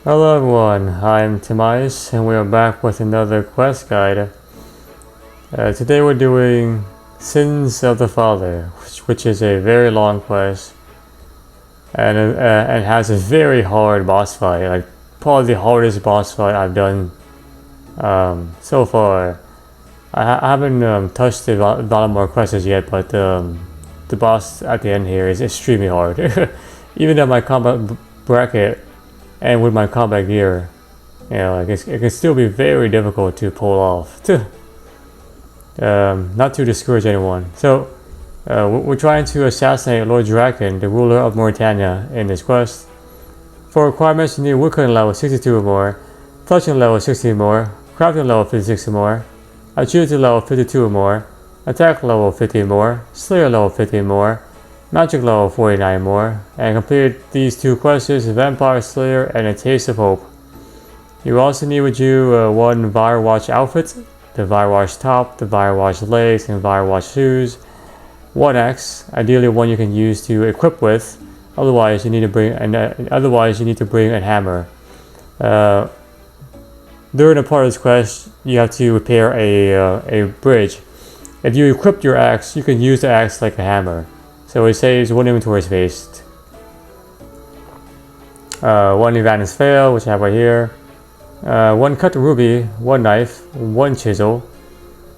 Hello everyone, I'm Timaeus and we are back with another quest guide. Today we're doing Sins of the Father, which is a very long quest and has a very hard boss fight, like probably the hardest boss fight I've done so far. I haven't touched the Valamor quests yet, but the boss at the end here is extremely hard. Even at my combat bracket and with my combat gear, you know, like it can still be very difficult to pull off. Not to discourage anyone. So, we're trying to assassinate Lord Draken, the ruler of Mauritania, in this quest. For requirements, you need woodcutting level 62 or more, touching level 60 or more, crafting level 56 or more, agility level 52 or more, attack level 50 or more, slayer level 50 or more, magic level 49 more, and complete these two quests, Vampire Slayer and a Taste of Hope. You also need with you one Firewatch outfit, the Firewatch top, the Firewatch legs, and Firewatch shoes, one axe, ideally one you can use to equip with. Otherwise, you need to bring a hammer. During a part of this quest, you have to repair a bridge. If you equip your axe, you can use the axe like a hammer. So it saves one inventory space. One advanced flail, which I have right here. One cut ruby, one knife, one chisel,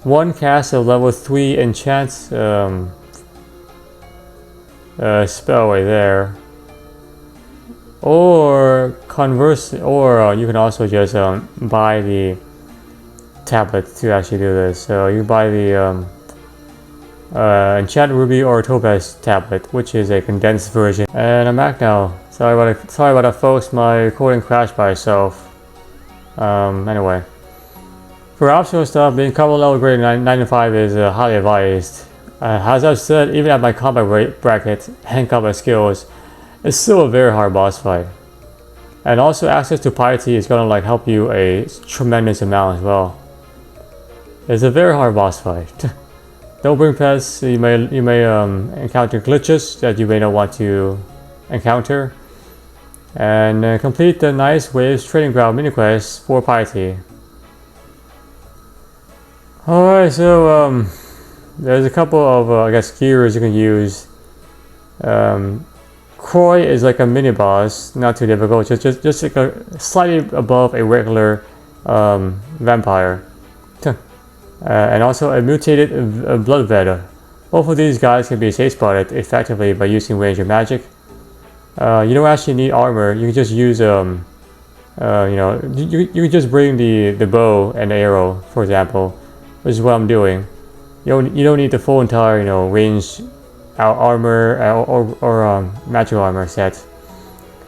one cast of level 3 enchant spell right there. Or you can also just buy the tablet to actually do this. So you buy the Enchant Ruby or Topaz tablet, which is a condensed version. And I'm back now. Sorry about that, folks. My recording crashed by itself. Anyway, for optional stuff, being combo level greater than 95 is highly advised. As I've said, even at my combat bracket and combat skills, it's still a very hard boss fight. And also, access to piety is gonna help you a tremendous amount as well. It's a very hard boss fight. Don't bring pets. You may encounter glitches that you may not want to encounter, and complete the Nice Waves Trading Ground mini quest for piety. Alright, so there's a couple of gears you can use. Kroy is like a mini boss, not too difficult. Just like slightly above a regular vampire. And also a mutated Bloodveld. Both of these guys can be safe spotted effectively by using ranger magic. You don't actually need armor. You can just use you can just bring the bow and the arrow, for example, which is what I'm doing. You don't need the full entire range armor or magic armor set.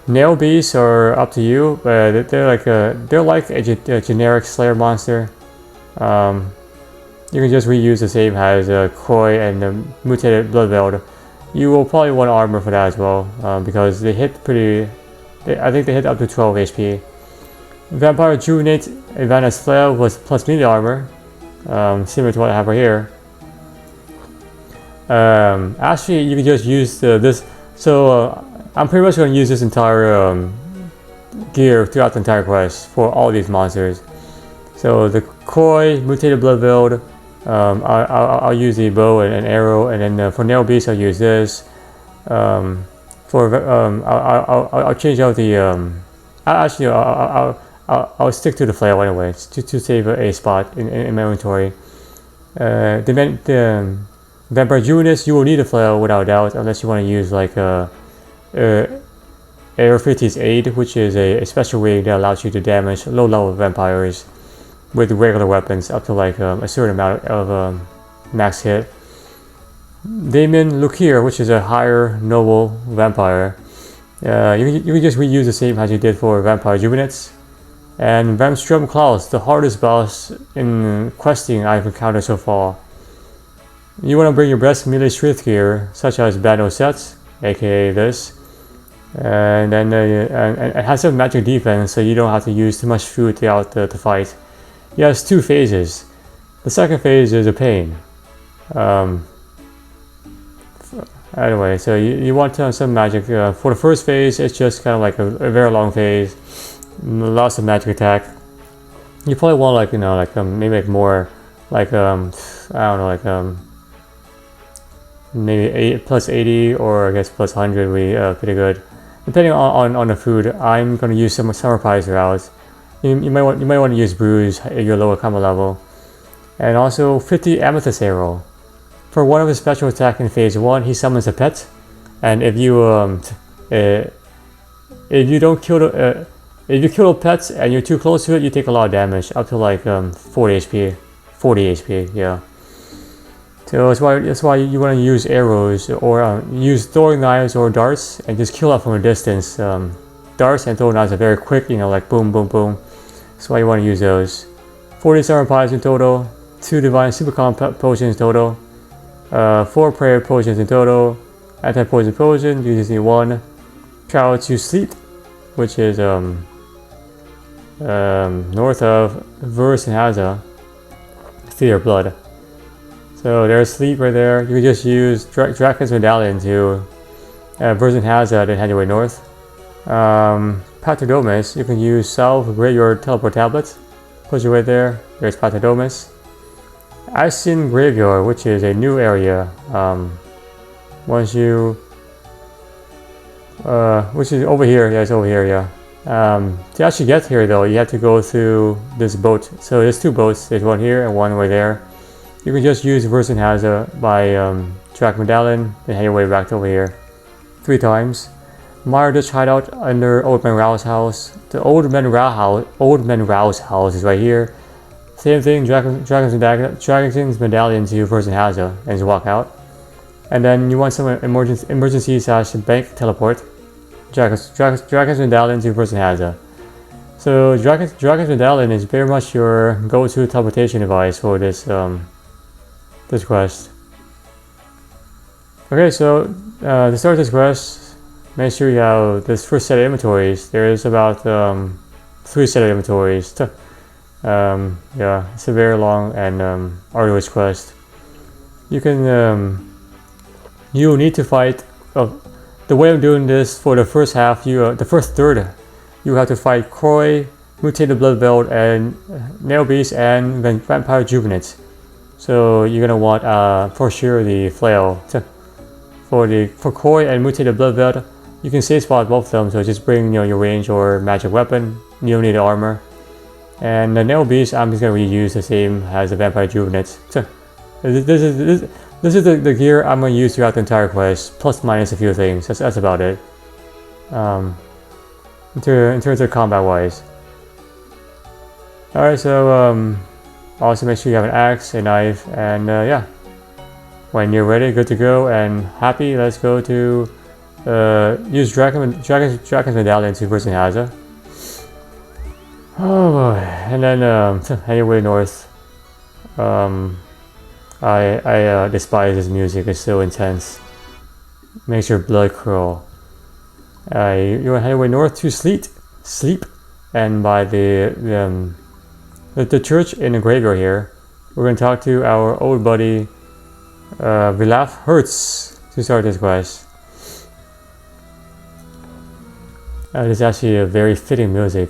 Nail beasts are up to you, but they're like a generic slayer monster. You can just reuse the same as Kroy and the Mutated Bloodveld. You will probably want armor for that as well, because they hit I think they hit up to 12 HP. Vampire Rejuvenate Advanced Flail with plus melee armor, similar to what I have right here. Actually, you can just use this. So I'm pretty much going to use this entire gear throughout the entire quest for all these monsters. So the Kroy, Mutated Bloodveld, I'll use the bow and arrow, and then for nail beast I'll use this. I'll change out the I'll stick to the flail anyway to save a spot in my inventory. The Vampire Junis, you will need a flail without doubt, unless you want to use like Air 50's Aid, which is a special rig that allows you to damage low level vampires with regular weapons up to a certain amount of max hit. Damien Leucurte, which is a higher noble vampire. You can just reuse the same as you did for Vampire Juvenates. And Vanstrom Klause, the hardest boss in questing I've encountered so far. You want to bring your best melee strength gear, such as Bando sets, aka this. And then it has some magic defense, so you don't have to use too much food throughout the fight. It has two phases. The second phase is a pain. Anyway, so you want some magic. For the first phase, it's just kind of like a very long phase. lots of magic attack. You probably want like, you know, like maybe like more like I don't know, like maybe plus 80 or I guess plus 100 would be pretty good. Depending on the food, I'm gonna use some prize routes. You might want to use Bruise at your lower combo level, and also 50 Amethyst Arrow. For one of his special attack in phase 1, he summons a pet, and if you don't kill the if you kill the pets and you're too close to it, you take a lot of damage, up to like 40 HP, yeah. So that's why you want to use arrows or use throwing knives or darts and just kill it from a distance. Darts and throwing knives are very quick, you know, like boom, boom, boom. That's why you want to use those. 47 pies in total, 2 divine supercom potions total, 4 prayer potions in total, anti-poison potion, you just need 1. Travel to Sleep, which is north of Versenhaza, Fear of Blood. So there's Sleep right there. You can just use Draken's Medallion to Versenhaza, then head your way north. Patadomus, you can use Salve, upgrade your teleport tablet. Put you right there. There's Patadomus. Icyene Graveyard, which is a new area. Once you which is over here, yeah, it's over here, yeah. To actually get here though, you have to go through this boat. So there's 2 boats, there's one here and one over there. You can just use Versenhaza by Track Medallion, then head your way back to over here 3 times. Meyer Dutch hideout under Old Man Rao's house. The Old Man Rao's house is right here. Same thing, Dragon's Medallion to Versenhaza and just walk out. And then you want some emergency / bank teleport. Dragon's Medallion to Versenhaza. So Dragon's Medallion is very much your go-to teleportation device for this this quest. Okay, so to start this quest, make sure you have this first set of inventories. There is about 3 set of inventories. Yeah, it's a very long and arduous quest. You can you need to fight. The way I'm doing this for the first half, the first third, you have to fight Kroy, Mutated Bloodveld, and Nail Beast and Vampire Juvenate. So you're gonna want for sure the flail. For Kroy and Mutated Bloodveld, you can safe spot both of them. So just bring your range or magic weapon. You don't need the armor. And the Nail Beast, I'm just gonna reuse the same as the Vampire Juvenate. So this is the gear I'm going to use throughout the entire quest, plus minus a few things. That's about it. In terms of combat wise. Alright, so also make sure you have an axe, a knife, and yeah. When you're ready, good to go, and happy, let's go to use Dragon's Medallion to Versenhaza. Oh boy, and then head your way north. I despise this music, it's so intense. Makes your blood crawl. You want to head away north to Sleep, and by the church in the graveyard here, we're going to talk to our old buddy Vilaf Hertz to start this quest. This is actually a very fitting music,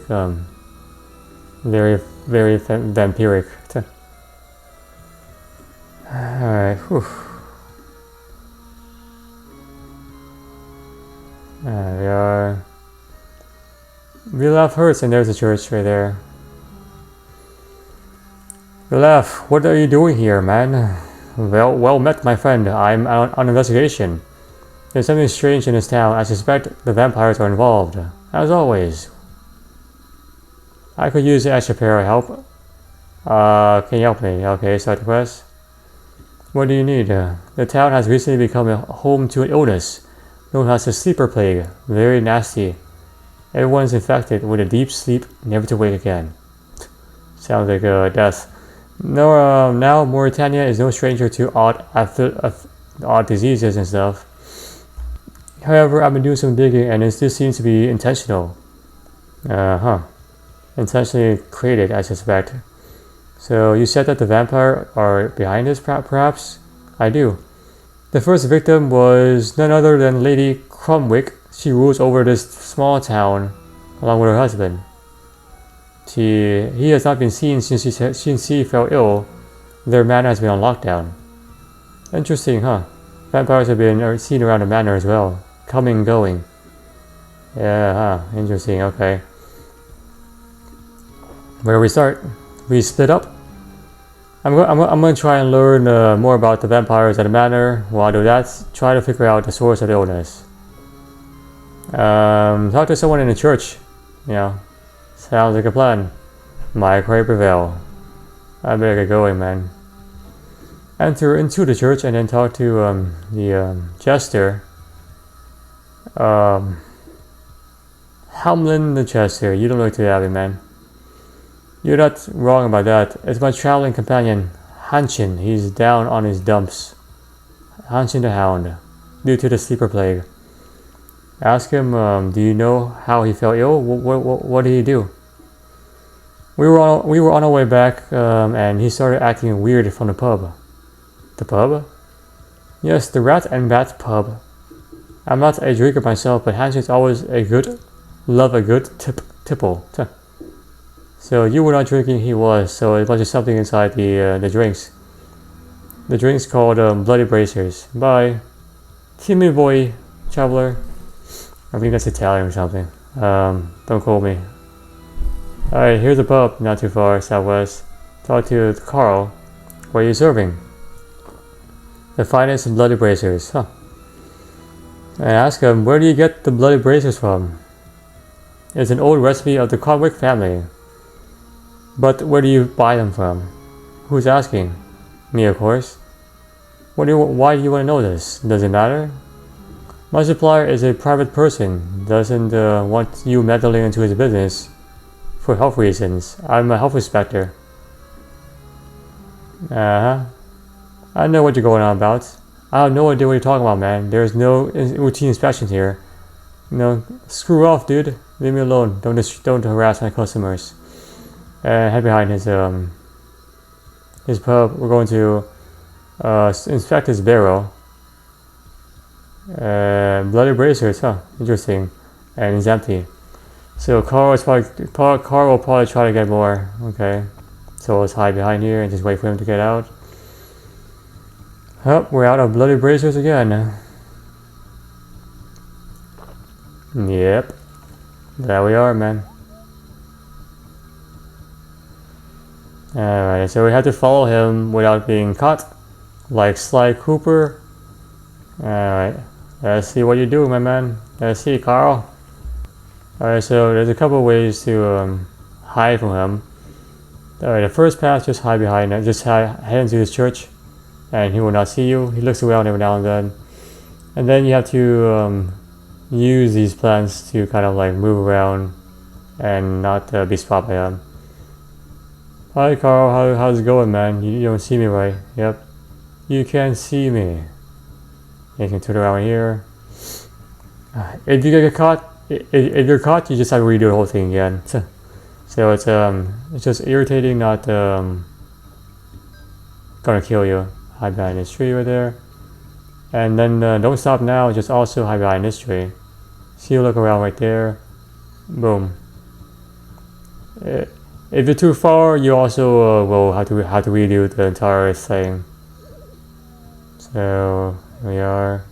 very vampiric. Alright, whew. There we are. Vilaf Hertz, and there's the church right there. Vilaf, what are you doing here, man? Well met, my friend. I'm on investigation. There's something strange in this town. I suspect the vampires are involved. As always. I could use an extra pair of help. Can you help me? Okay, start the quest. What do you need? The town has recently become a home to an illness known as the sleeper plague. Very nasty. Everyone's infected with a deep sleep, never to wake again. Sounds like death. No, now Mauritania is no stranger to odd diseases and stuff. However, I've been doing some digging, and this seems to be intentional. Intentionally created, I suspect. So you said that the vampire are behind this, perhaps? I do. The first victim was none other than Lady Crumwick. She rules over this small town along with her husband. He has not been seen since he fell ill. Their manor has been on lockdown. Interesting, huh? Vampires have been seen around the manor as well. Coming and going. Yeah, huh? Interesting, okay. Where do we start? We split up? I'm going to try and learn more about the vampires at the manor. While I do that, try to figure out the source of the illness. Talk to someone in the church. You know, sounds like a plan. My Kroy prevail. I better get going, man. Enter into the church and then talk to the jester. Hamlin the jester. You don't look too happy, man. You're not wrong about that. It's my traveling companion, Hanshin. He's down on his dumps. Hanshin the Hound, due to the sleeper plague. Ask him, do you know how he fell ill? What did he do? We were on our way back, and he started acting weird from the pub. The pub? Yes, the Rat and Bat pub. I'm not a drinker myself, but Hanshin's always love a good tipple. So you were not drinking, he was, so it was something inside the drinks. The drinks called Bloody Bracers. Bye. Timmy boy, traveler. I think that's Italian or something. Don't call me. Alright, here's a pub, not too far, southwest. Talk to Carl. What are you serving? The finest Bloody Bracers, huh? And ask him, where do you get the Bloody Bracers from? It's an old recipe of the Conwick family. But where do you buy them from? Who's asking? Me, of course. Why do you want to know this? Does it matter? My supplier is a private person. Doesn't want you meddling into his business. For health reasons. I'm a health inspector. I know what you're going on about. I have no idea what you're talking about, man. There's no routine inspections here. No, screw off, dude. Leave me alone. Don't harass my customers. Head behind his pub. We're going to inspect his barrel. Bloody Bracers, huh? Interesting. And it's empty. So Carl will probably try to get more. Okay. So let's hide behind here and just wait for him to get out. Oh, we're out of Bloody Bracers again. Yep. There we are, man. Alright, so we have to follow him without being caught. Like Sly Cooper. Alright. Let's see what you do, my man. Let's see, Carl. Alright, so there's a couple of ways to hide from him. Alright, the first pass, just hide behind it. Just head into his church. And he will not see you. He looks around every now and then. And then you have to use these plants to kind of like move around and not be spotted by him. Hi Carl, how's it going, man? You don't see me, right? Yep. You can't see me. You can turn around here. If you get caught, if you're caught, you just have to redo the whole thing again. So it's just irritating, not gonna kill you. Hide behind this tree right there. And then don't stop now, just also hide behind this tree. See you look around right there. Boom. If you're too far, you also will have to redo the entire thing. So here we are.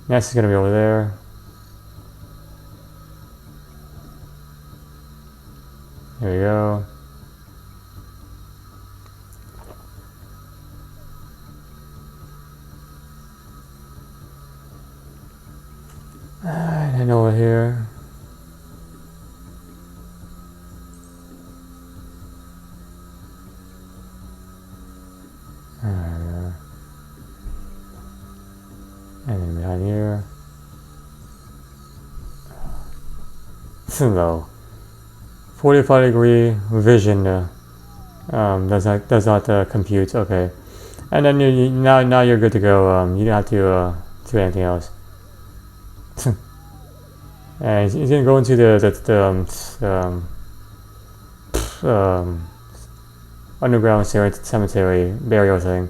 Next is gonna be over there. Here we go. And over here. And then behind here. Low. 45-degree vision does not compute. Okay, and then now you're good to go. You don't have to do anything else. And he's gonna go into the underground cemetery burial thing.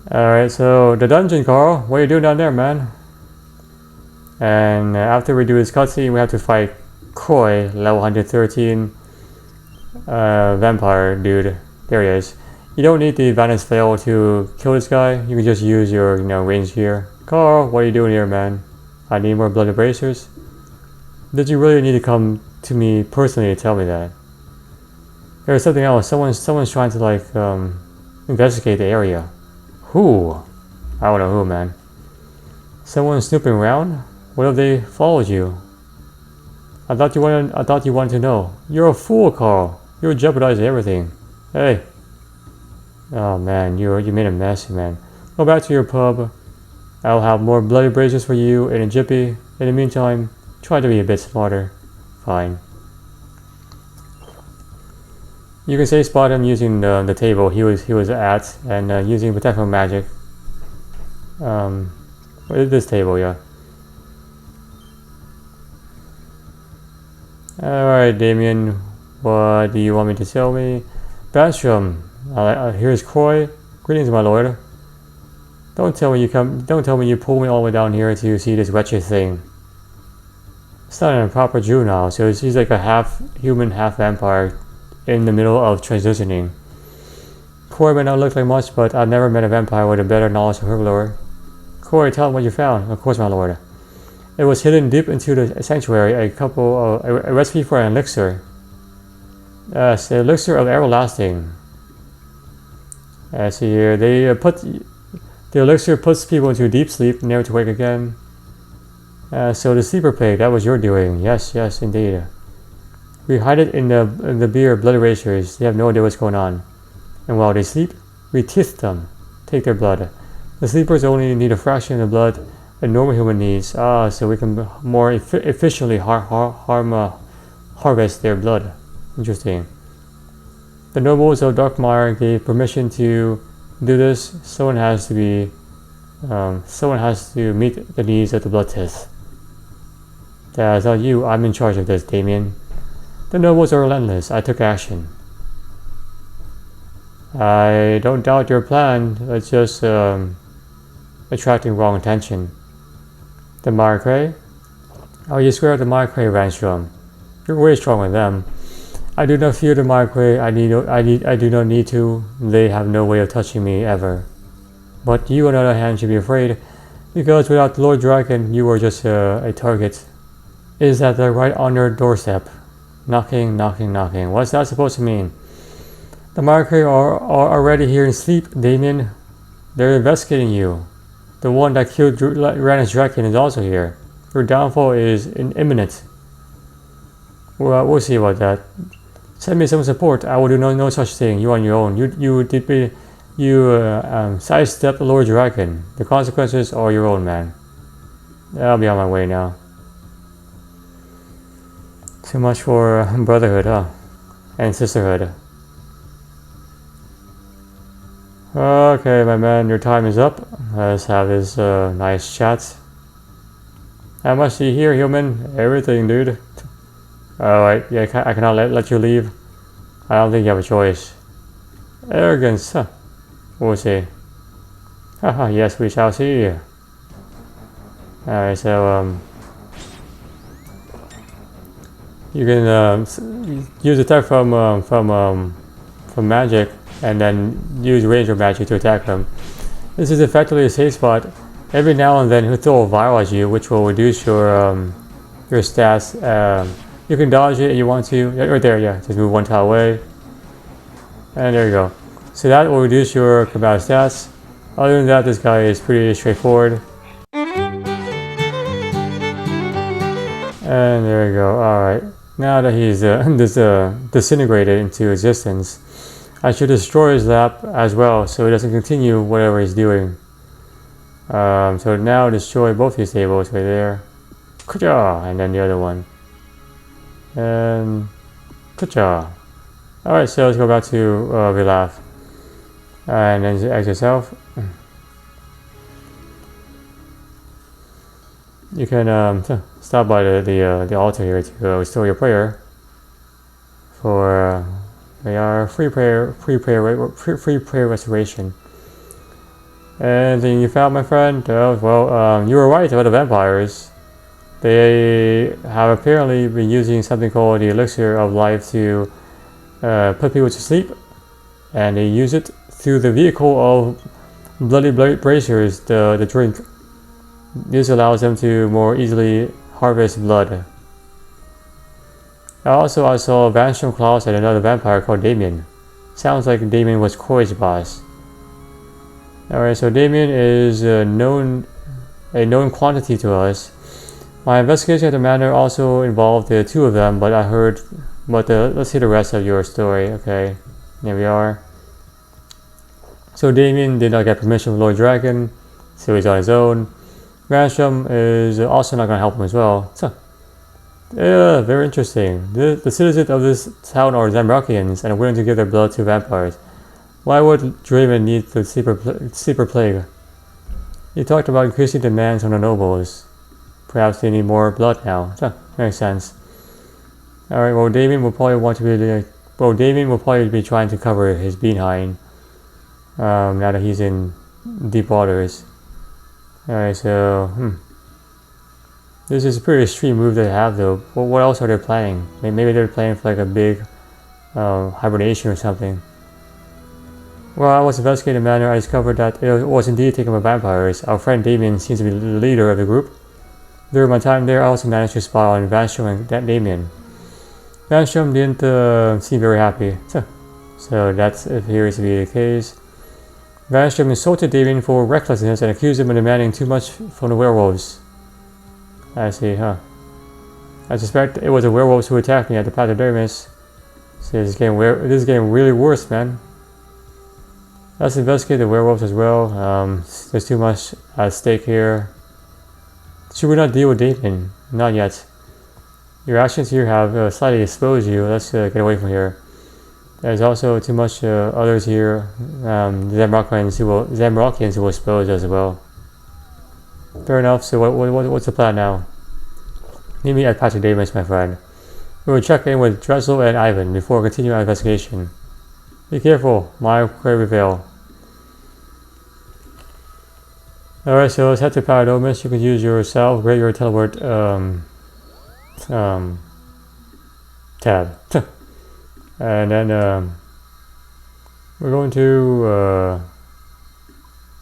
Alright, so the dungeon, Carl. What are you doing down there, man? And after we do this cutscene, we have to fight Kroy, level 113. vampire dude. There he is. You don't need the Van's flail to kill this guy. You can just use your, range gear. Carl, what are you doing here, man? I need more blood bracers. Did you really need to come to me personally to tell me that? There's something else. Someone's trying to investigate the area. Who? I don't know who, man. Someone snooping around? What if they followed you? I thought you wanted to know. You're a fool, Carl. You're jeopardizing everything. Hey. Oh man, you made a mess, man. Go back to your pub. I'll have more bloody braces for you in a jiffy. In the meantime, try to be a bit smarter. Fine. You can say spot him using the table he was at, and using protective magic. What is this table? Yeah. Alright, Damien, what do you want me to tell me? Vanstrom, here's Kroy. Greetings, my lord. Don't tell me you pulled me all the way down here to see this wretched thing. It's not a proper juvenile, so she's like a half human, half vampire in the middle of transitioning. Kroy may not look like much, but I've never met a vampire with a better knowledge of her lore. Kroy, tell him what you found. Of course, my lord. It was hidden deep into the sanctuary, a recipe for an elixir. Yes, the elixir of everlasting. See here, the elixir puts people into deep sleep, never to wake again. So the sleeper plague, that was your doing. Yes, indeed. We hide it in the beer blood erasers. They have no idea what's going on. And while they sleep, we teeth them, take their blood. The sleepers only need a fraction of the blood a normal human needs. So we can more efficiently harvest their blood. Interesting. The nobles of Darkmire gave permission to do this. Someone has to meet the needs of the blood tith. That's not you. I'm in charge of this, Damien. The nobles are relentless. I took action. I don't doubt your plan. It's just attracting wrong attention. The Marcray? Oh, you swear at the Marcray, Vanstrom. You're way stronger than them. I do not fear the Marcray. I do not need to. They have no way of touching me ever. But you, on the other hand, should be afraid, because without the Lord Dragon, you are just a target. Is that right on your doorstep? Knocking. What's that supposed to mean? The Marcray are already here in sleep, Damien. They're investigating you. The one that killed Ranus Draken is also here. Your downfall is imminent. Well, we'll see about that. Send me some support. I will do no such thing. You on your own. You sidestepped the Lord Dragon. The consequences are your own, man. I'll be on my way now. Too much for brotherhood, huh? And sisterhood. Okay, my man, your time is up. Let's have this nice chat. How much do you hear, human? Everything, dude. Alright, yeah, I cannot let you leave. I don't think you have a choice. Arrogance, huh? We'll see. Haha, yes, we shall see. Alright, so, you can use attack from magic, and then use ranger magic to attack them. This is effectively a safe spot. Every now and then he'll throw a viral at you, which will reduce your stats. You can dodge it if you want to. Right there, yeah. Just move one tile away. And there you go. So that will reduce your combat stats. Other than that, this guy is pretty straightforward. And there you go. Alright. Now that he's disintegrated into existence, I should destroy his lab as well, so he doesn't continue whatever he's doing. So now destroy both these tables right there. Ka-cha! And then the other one. And ka-cha! Alright, so let's go back to Vilaf. And then exit yourself. You can stop by the altar here to restore your prayer. For they are free prayer restoration. Anything you found, my friend? Well, you were right about the vampires. They have apparently been using something called the elixir of life to put people to sleep, and they use it through the vehicle of bloody bracers, the drink. This allows them to more easily harvest blood. I saw Vanstrom, Klause, and another vampire called Damien. Sounds like Damien was Kroy's boss. Alright, so Damien is a known quantity to us. My investigation at the manor also involved the two of them, but let's hear the rest of your story. Okay, there we are. So Damien did not get permission from Lord Dragon, so he's on his own. Vanstrom is also not going to help him as well. So, yeah, very interesting. The citizens of this town are Zamrokians and are willing to give their blood to vampires. Why would Draven need the sleeper plague? He talked about increasing demands on the nobles. Perhaps they need more blood now. So, makes sense. Alright, well Damien will probably be trying to cover his behind. Now that he's in deep waters. Alright, so this is a pretty extreme move they have though. Well, what else are they planning? Maybe they're planning for like a big hibernation or something. While I was investigating the manor, I discovered that it was indeed taken by vampires. Our friend Damien seems to be the leader of the group. During my time there, I also managed to spy on Vanstrom and Damien. Vanstrom didn't seem very happy, so that appears to be the case. Vanstrom insulted Damien for recklessness and accused him of demanding too much from the werewolves. I see, I suspect it was the werewolves who attacked me at the Patadermis. So this is getting really worse, man. Let's investigate the werewolves as well. There's too much at stake here. Should we not deal with Damien? Not yet. Your actions here have slightly exposed you. Let's get away from here. There's also too much others here. Zamrokians who will expose as well. Fair enough. So what's the plan now? Meet me at Patadermis, my friend. We will check in with Dressel and Ivan before continuing our investigation. Be careful, my Kroy Veil. Alright, so let's head to Patadermis. You can use yourself, rate your teleport tab. And then we're going to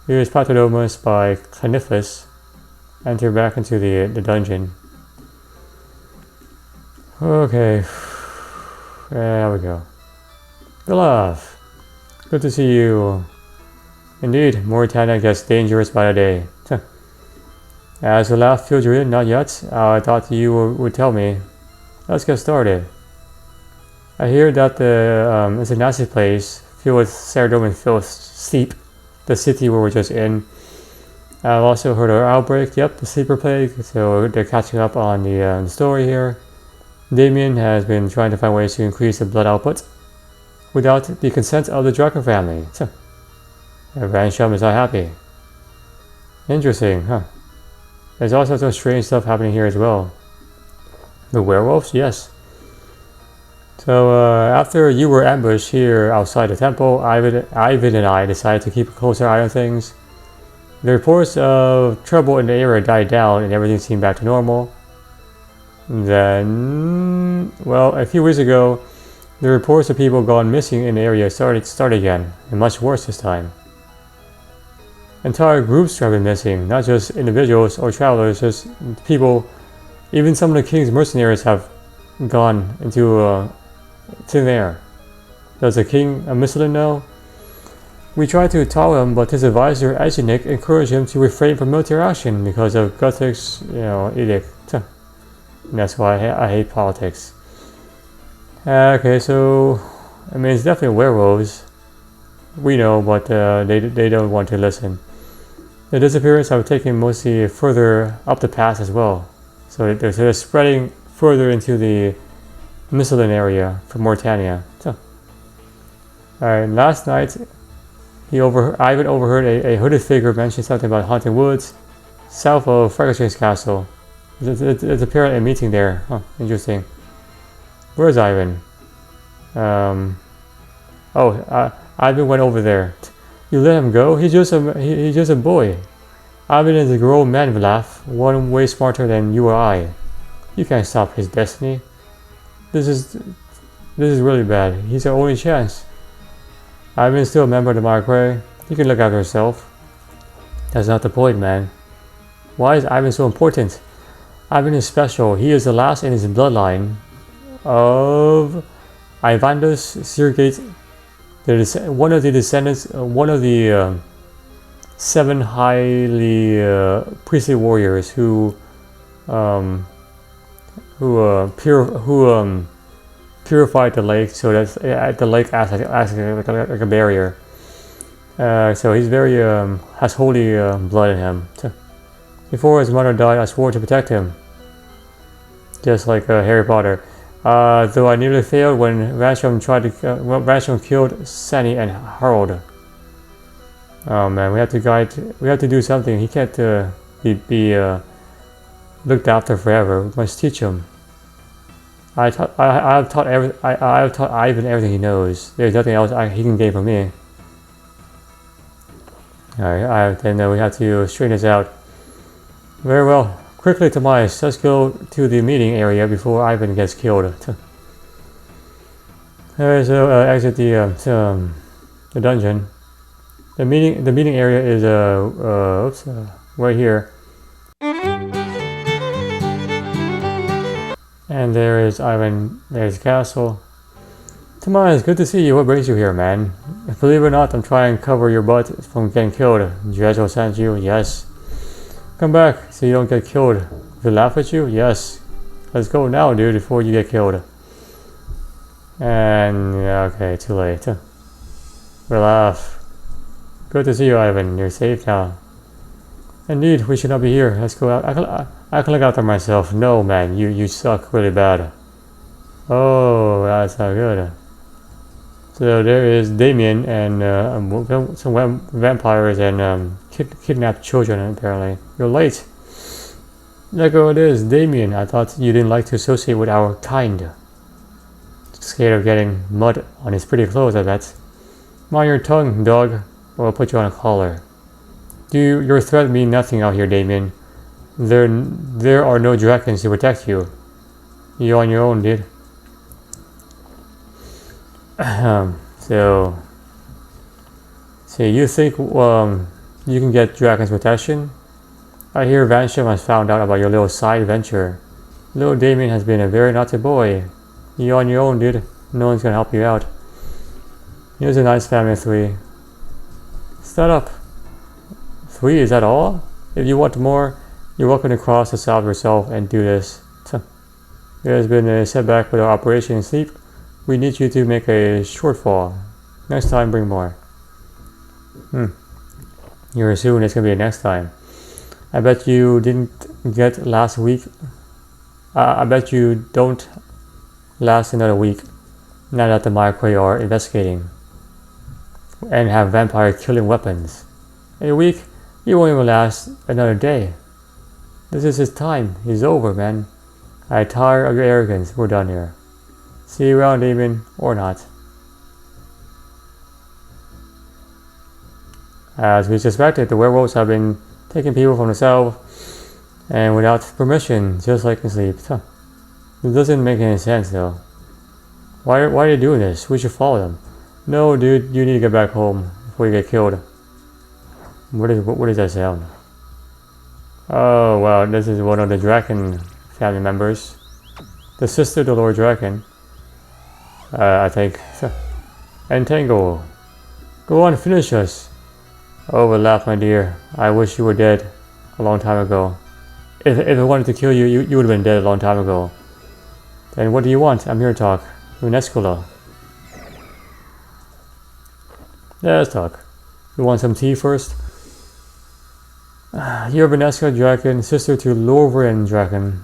use Patadermis by Clonifus. Enter back into the dungeon. Okay. There we go. Beloved, good to see you. Indeed, Mauritania gets dangerous by the day. As the laugh filled you in, not yet. I thought you would tell me. Let's get started. I hear that it's a nasty place, filled with Ceridom and filth, sleep, the city where we're just in. I've also heard of our outbreak, yep, the sleeper plague, so they're catching up on the story here. Damien has been trying to find ways to increase the blood output without the consent of the Draken family. So, Vanstrom is not happy. Interesting, There's also some strange stuff happening here as well. The werewolves? Yes. So, after you were ambushed here outside the temple, Ivan and I decided to keep a closer eye on things. The reports of trouble in the area died down and everything seemed back to normal. Then, well, a few weeks ago, the reports of people gone missing in the area started again, and much worse this time. Entire groups have been missing, not just individuals or travelers, just people. Even some of the king's mercenaries have gone into thin air. Does the king of Michelin know? We tried to tell him, but his advisor Icyene encouraged him to refrain from military action because of Guthick's, edict. And that's why I hate politics. Okay, so I mean it's definitely werewolves. We know, but they don't want to listen. The disappearance have taken mostly further up the pass as well, so they're spreading further into the Michelin area from Mauritania. So, alright, last night Ivan overheard a hooded figure mention something about haunted woods south of Frankenstein's castle. It's apparently a meeting there. Interesting. Where's Ivan? Ivan went over there. You let him go? He's just a boy. Ivan is a grown man, Vlaf, one way smarter than you or I. You can't stop his destiny. This This is really bad. He's our only chance. Ivan's still a member of the Kroy. He can look after himself. That's not the point, man. Why is Ivan so important? Ivan is special. He is the last in his bloodline of Ivandus Sirgate, one of the descendants, one of the 7 highly priestly warriors who purified the lake, so that the lake acts like a barrier. So he's very has holy blood in him. Before his mother died, I swore to protect him, just like Harry Potter. Though I nearly failed when Vanstrom killed Sunny and Harold. Oh man, we have to do something. He can't be looked after forever. We must teach him. I have taught Ivan everything he knows. There's nothing else he can gain from me. Alright, then we have to straighten this out. Very well. Quickly, Tobias, let's go to the meeting area before Ivan gets killed. Alright, so exit the dungeon. The meeting area is right here. And there is Ivan. There's the castle. Tobias, good to see you. What brings you here, man? Believe it or not, I'm trying to cover your butt from getting killed. Jezreel sent you? Yes. Come back so you don't get killed. If they laugh at you? Yes. Let's go now, dude, before you get killed. And okay, too late. We laugh. Good to see you, Ivan. You're safe now. Indeed, we should not be here. Let's go out. I can look after myself. No, man, you suck really bad. Oh, that's not good. So there is Damien and some vampires and kidnapped children, apparently. You're late. Look who it is, Damien. I thought you didn't like to associate with our kind. Scared of getting mud on his pretty clothes, I bet. Mind your tongue, dog, or I'll put you on a collar. Your threat mean nothing out here, Damien. There are no dragons to protect you. You're on your own, dude. So you think you can get dragons protection? I hear Vanstrom has found out about your little side venture. Little Damien has been a very naughty boy. You're on your own, dude. No one's gonna help you out. Here's a nice family of 3. Set up. 3, is that all? If you want more, you're welcome to cross the south yourself and do this. There has been a setback with our Operation Sleep. We need you to make a shortfall. Next time, bring more. You're assuming it's gonna be a next time. I bet you didn't get last week. I bet you don't last another week. Now that the Kroy are investigating and have vampire killing weapons. A week? You won't even last another day. This is his time. He's over, man. I tire of your arrogance. We're done here. See you around, Damien, or not. As we suspected, the werewolves have been taking people from the south and without permission, just like in Sleep. It doesn't make any sense, though. Why are they doing this? We should follow them. No, dude, you need to get back home before you get killed. What is that sound? Oh, wow, this is one of the Draken family members. The sister of the Lord Draken. I think. Entangle. Go on, finish us. Overlap, my dear. I wish you were dead a long time ago. If I wanted to kill you, you would have been dead a long time ago. Then what do you want? I'm here to talk. Unescola. Yeah, let's talk. You want some tea first? You're Vanessa Draken, sister to Lorvrin Draken,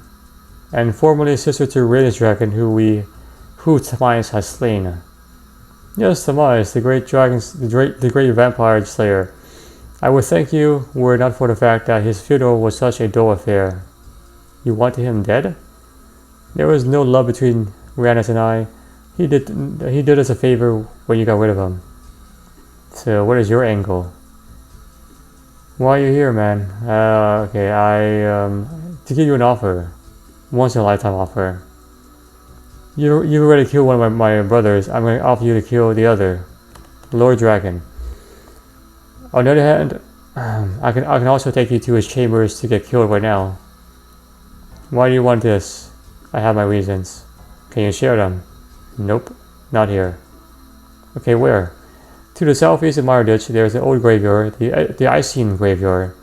and formerly sister to Rhaenys Draken, who Tobias has slain. Yes, Tobias, the great vampire slayer. I would thank you were it not for the fact that his funeral was such a dull affair. You wanted him dead? There was no love between Rhaenys and I. He did us a favor when you got rid of him. So what is your angle? Why are you here, man? Okay, to give you an offer. Once in a lifetime offer. You already killed one of my brothers. I'm going to offer you to kill the other, Lord Dragon. On the other hand, I can also take you to his chambers to get killed right now. Why do you want this? I have my reasons. Can you share them? Nope, not here. Okay, where? To the southeast of Ditch, there's an old graveyard, the Icyene graveyard.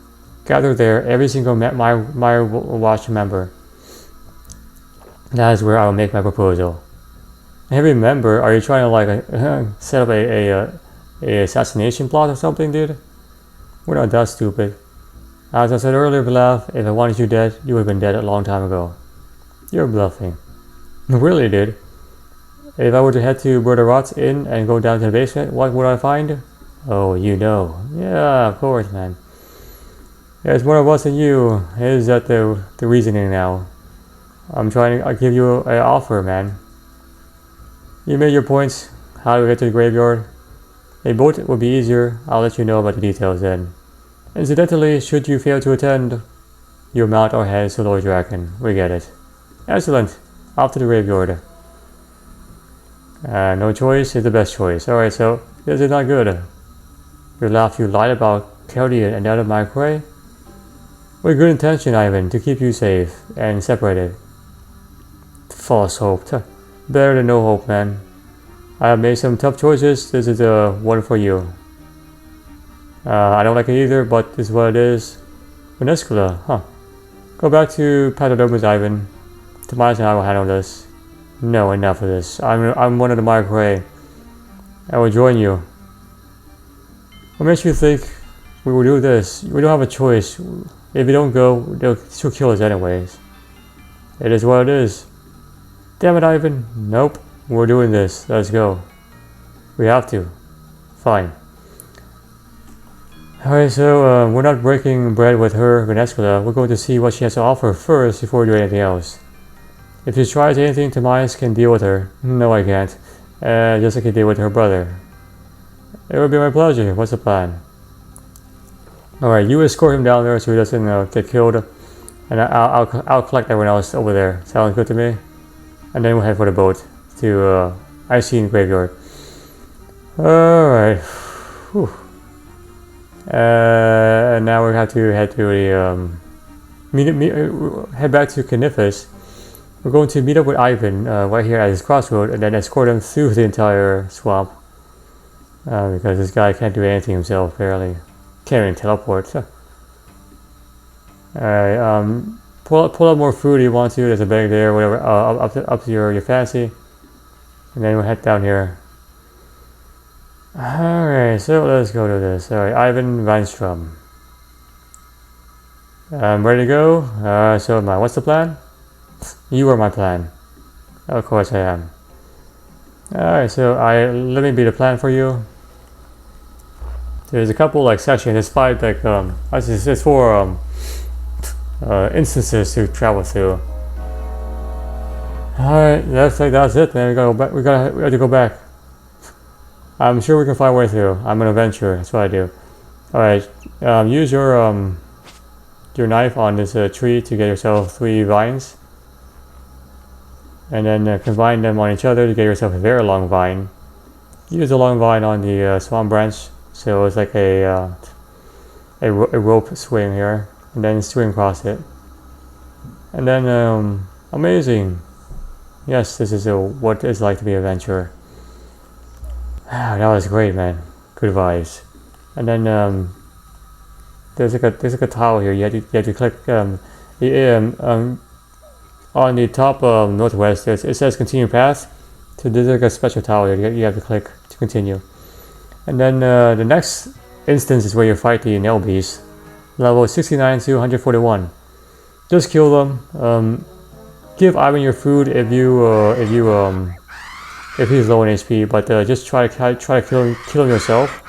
Gather there, every single my Watch member. That is where I will make my proposal. Every member? Are you trying to like set up a assassination plot or something, dude? We're not that stupid. As I said earlier, Bluff, if I wanted you dead, you would have been dead a long time ago. You're bluffing. Really, dude? If I were to head to where the Rot's Inn and go down to the basement, what would I find? Oh, you know. Yeah, of course, man. There's more of us than you. Is that the reasoning now? I'll give you an offer, man. You made your points. How do we get to the graveyard? A boat would be easier. I'll let you know about the details then. Incidentally, should you fail to attend, you mount our heads to Lord Dragon. We get it. Excellent. Off to the graveyard. No choice is the best choice. Alright, so this is not good. You lied about Kelly and the other my Kroy. With good intention, Ivan, to keep you safe and separated. False hope. Better than no hope, man. I have made some tough choices. This is the one for you. I don't like it either, but this is what it is. Venescula, huh? Go back to Patadomus, Ivan. Tomas and I will handle this. No, enough of this. I'm one of the Kroy. I will join you. What makes you think we will do this? We don't have a choice. If you don't go, they'll still kill us anyways. It is what it is. Damn it, Ivan. Nope. We're doing this. Let's go. We have to. Fine. Alright, so we're not breaking bread with her, Venescula. We're going to see what she has to offer first before we do anything else. If she tries anything, Tomas can deal with her. No, I can't. Just like he did with her brother. It would be my pleasure. What's the plan? Alright, you escort him down there so he doesn't get killed. And I'll collect everyone else over there. Sounds good to me? And then we'll head for the boat to Icyene graveyard. Alright. And now we have to head to the head back to Canifus. We're going to meet up with Ivan right here at his crossroad and then escort him through the entire swamp. Because this guy can't do anything himself, apparently. Can't even teleport. Alright, pull up more food if you want to. There's a bag there, whatever. Up to your fancy. And then we'll head down here. Alright, so let's go to this. Alright, Ivan Vanstrom. I'm ready to go. So am I. What's the plan? You are my plan. Of course I am. Alright, so let me be the plan for you. There's a couple like sections. There's 5 like there's 4 instances to travel through. Alright, that's it, man. We have to go back. I'm sure we can find a way through. I'm an adventurer. That's what I do. Alright, use your knife on this tree to get yourself 3 vines. And then combine them on each other to get yourself a very long vine. Use a long vine on the swamp branch, so it's like a rope swing here, and then swing across it. And then amazing. Yes, this is what it's like to be an adventurer. That was great, man. Good vibes. And then there's like a tile here. You have to click on the top northwest. It says continue path. So there's like a special tile here. You have to click to continue. And then the next instance is where you fight the nail beast, level 69 to 141. Just kill them. Give Ivan your food if he's low in HP, but just try to kill him yourself.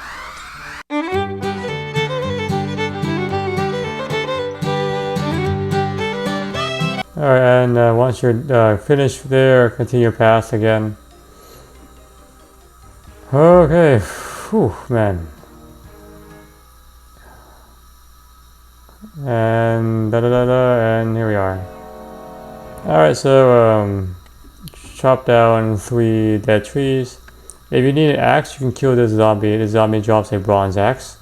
Alright, and once you're finished there, continue past again. Okay, whew, man. And and here we are. Alright, so chop down 3 dead trees. If you need an axe, you can kill this zombie. This zombie drops a bronze axe.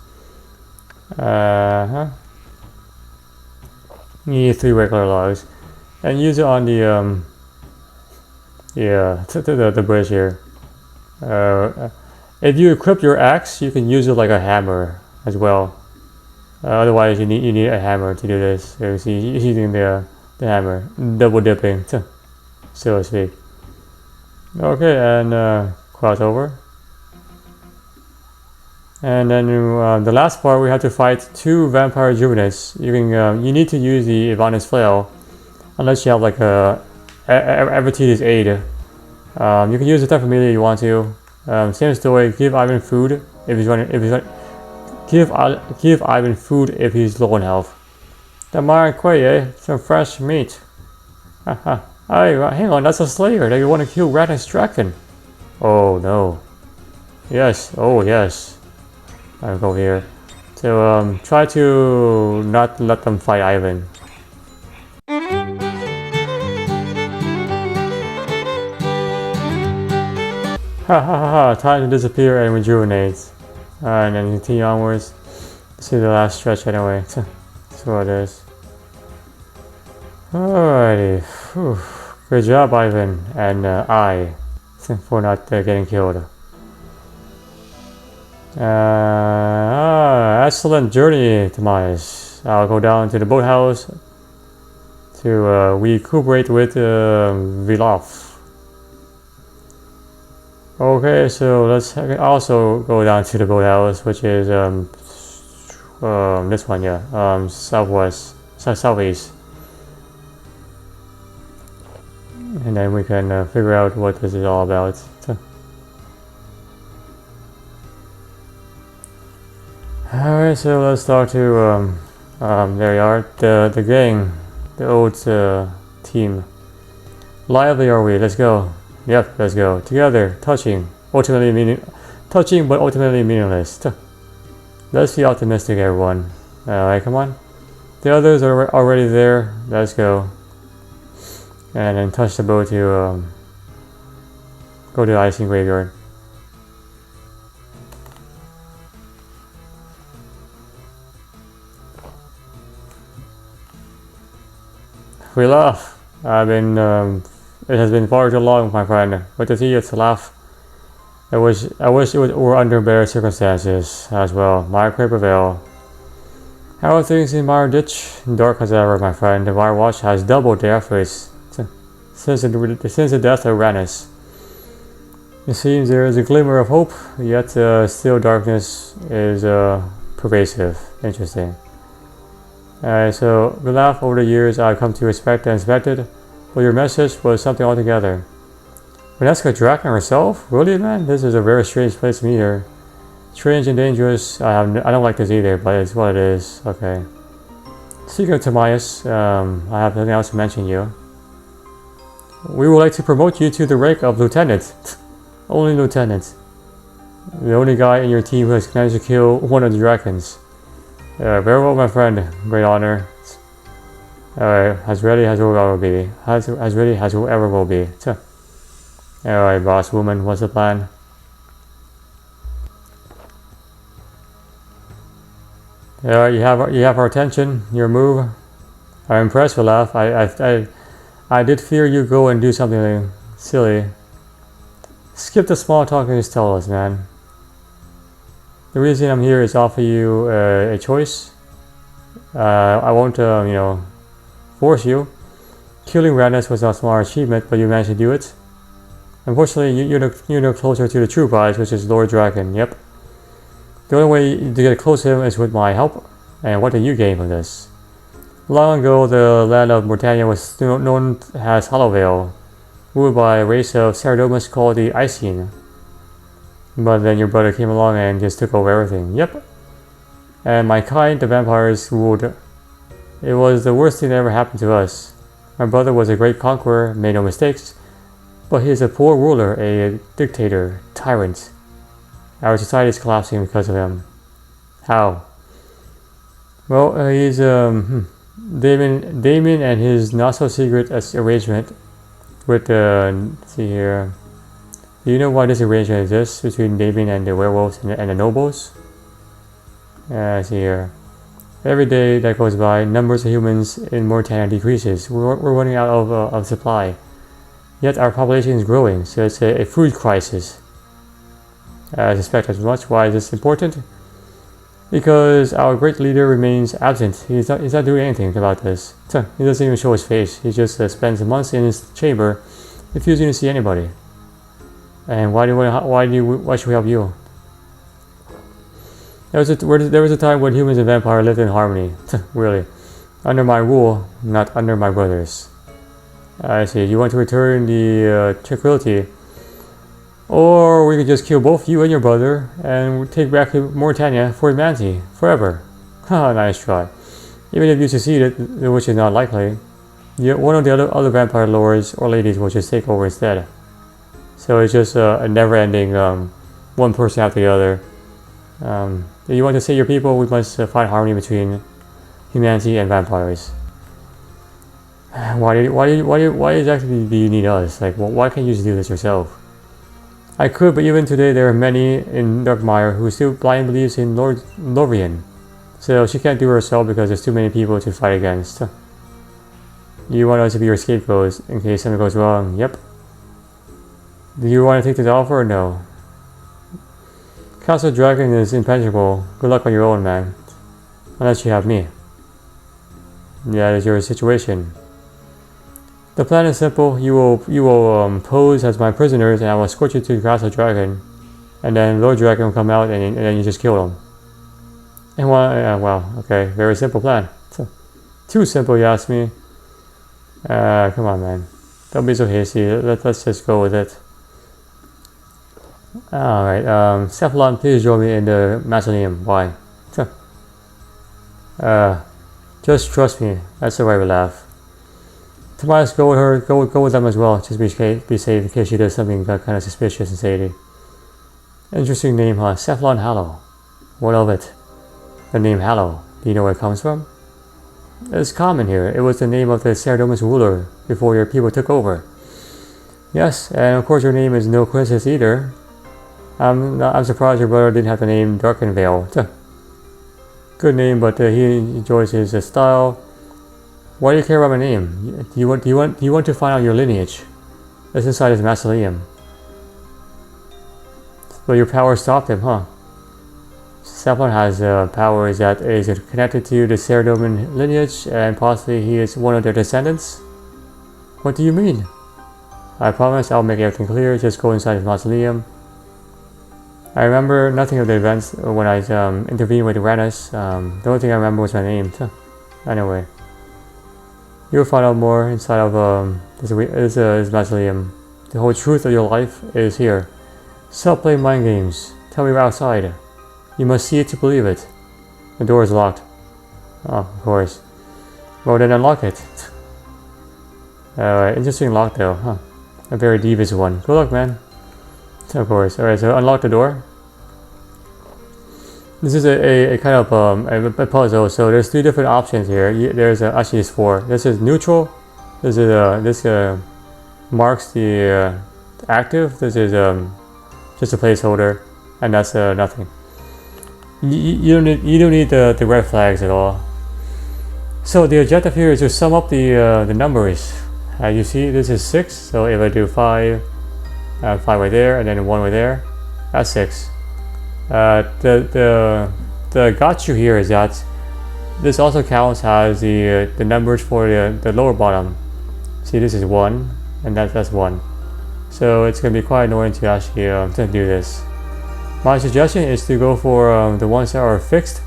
You need 3 regular logs. And use it on the the bridge here. If you equip your axe, you can use it like a hammer as well. Otherwise, you need a hammer to do this. So he's using the hammer, double dipping, so to speak. Okay, and cross over. And then the last part, we have to fight 2 vampire units. You need to use the Ivan's flail, unless you have like a Evertides aid. You can use the type of melee you want to. Same story. Give Ivan food if he's running. Give Ivan food if he's low on health. Damien, Kroy, eh? Some fresh meat. Haha. Hey, hang on, that's a slayer. They want to kill Ratnus Draken. Oh no. Yes. Oh yes. I'll go here. So try to not let them fight Ivan. Ha ha ha ha, time to disappear and rejuvenate. And then continue onwards. This is the last stretch anyway. That's what it is. Alrighty. Whew. Good job, Ivan and I, for not getting killed. Excellent journey, Tobias. I'll go down to the boathouse to recuperate with Vilaf. Okay, so let's also go down to the boathouse, which is this one, yeah, southeast, and then we can figure out what this is all about. Alright, so let's start to there you are, the gang, the old team. Lively are we? Let's go. Yep, let's go. Together, touching but ultimately meaningless. Let's be optimistic, everyone. Alright, come on. The others are already there. Let's go. And then touch the boat to go to the Icyene graveyard. We laugh. It has been far too long, my friend. But to see you to laugh. I wish it were under better circumstances as well. My pray prevail. How are things in Mire Ditch? Dark as ever, my friend. The Mire Watch has doubled their efforts since the death of Ratnus. It seems there is a glimmer of hope, yet still darkness is pervasive. Interesting. So we laugh over the years I've come to respect and inspected, but your message was something altogether. Escort Draken herself? Really, man? This is a very strange place to meet her. Strange and dangerous. I don't like this either, but it's what it is. Okay. Speaking of Tobias, I have nothing else to mention you. We would like to promote you to the rank of Lieutenant. Only Lieutenant. The only guy in your team who has managed to kill one of the dragons. Very well, my friend. Great honor. As ready as whoever will be. As ready as whoever will be. Alright, boss woman, what's the plan? Alright, you have our attention. Your move. I'm impressed, Olaf. I did fear you go and do something silly. Skip the small talk and just tell us, man. The reason I'm here is to offer you a choice. I won't, force you. Killing Ratnus was not a smart achievement, but you managed to do it. Unfortunately, you're no closer to the true prize, which is Lord Draken. Yep. The only way to get close to him is with my help. And what did you gain from this? Long ago, the land of Mortania was known as Hollowvale, ruled by a race of Saradomas called the Icyene. But then your brother came along and just took over everything. Yep. And my kind, the vampires, ruled. It was the worst thing that ever happened to us. My brother was a great conqueror, made no mistakes. But he is a poor ruler, a dictator, tyrant. Our society is collapsing because of him. How? Well, he's Damien and his not-so-secret arrangement with the, let's see here. Do you know why this arrangement exists between Damien and the werewolves and the nobles? See here. Every day that goes by, numbers of humans in Mauritania decreases. We're running out of supply. Yet our population is growing, so it's a food crisis. I suspect as much. Why is this important? Because our great leader remains absent. He's not doing anything about this. He doesn't even show his face. He just spends months in his chamber, refusing to see anybody. And why should we help you? There was a time when humans and vampires lived in harmony. Really, under my rule, not under my brothers. I see. You want to return the tranquility, or we could just kill both you and your brother and take back Mauritania for humanity forever. Haha, nice try. Even if you succeeded, which is not likely, one of the other vampire lords or ladies will just take over instead. So it's just a never-ending one person after the other. If you want to save your people, we must find harmony between humanity and vampires. Why exactly do you need us? Like, why can't you just do this yourself? I could, but even today there are many in Darkmire who still blindly believes in Lord Lorien. So she can't do it herself because there's too many people to fight against. You want us to be your scapegoats in case something goes wrong? Yep. Do you want to take this offer or no? Castle Dragon is impenetrable. Good luck on your own, man. Unless you have me. That is your situation. The plan is simple. You will pose as my prisoners, and I will escort you to Castle Dragon, and then Lord Dragon will come out, and then you just kill him. And wow, okay, very simple plan. Too simple, you ask me. Come on, man. Don't be so hasty. Let's just go with it. Alright, Cephalon, please join me in the mausoleum. Why? Just trust me. That's the way we laugh. Tobias, go with her. Go with them as well. Just be safe in case she does something kind of suspicious and shady. Interesting name, huh? Cephalon Hallow. What of it? The name Hallow. Do you know where it comes from? It's common here. It was the name of the Cerdomus ruler before your people took over. Yes, and of course your name is no coincidence either. I'm surprised your brother didn't have the name Darkenvale. Good name, but he enjoys his style. Why do you care about my name? Do you want to find out your lineage? It's inside his mausoleum. But your power stopped him, huh? Cephalon has powers that is connected to the Cerdoman lineage, and possibly he is one of their descendants. What do you mean? I promise I'll make everything clear. Just go inside his mausoleum. I remember nothing of the events when I intervened with Uranus. The only thing I remember was my name. Anyway. You'll find out more inside of this mausoleum. The whole truth of your life is here. Stop playing mind games. Tell me we're outside. You must see it to believe it. The door is locked. Oh, of course. Well, then unlock it. Interesting lock though, huh? A very devious one. Good luck, man. Of course. Alright, so unlock the door. This is a kind of a puzzle. So there's 3 different options here. There's actually there's 4. This is neutral. This marks the active. This is just a placeholder, and that's nothing. You don't need the red flags at all. So the objective here is to sum up the numbers. You see, this is 6. So if I do 5, 5 right there, and then 1 right there, that's 6. The got you here is that this also counts as the numbers for the lower bottom. See, this is 1, and that's 1. So it's gonna be quite annoying to actually to do this. My suggestion is to go for the ones that are fixed.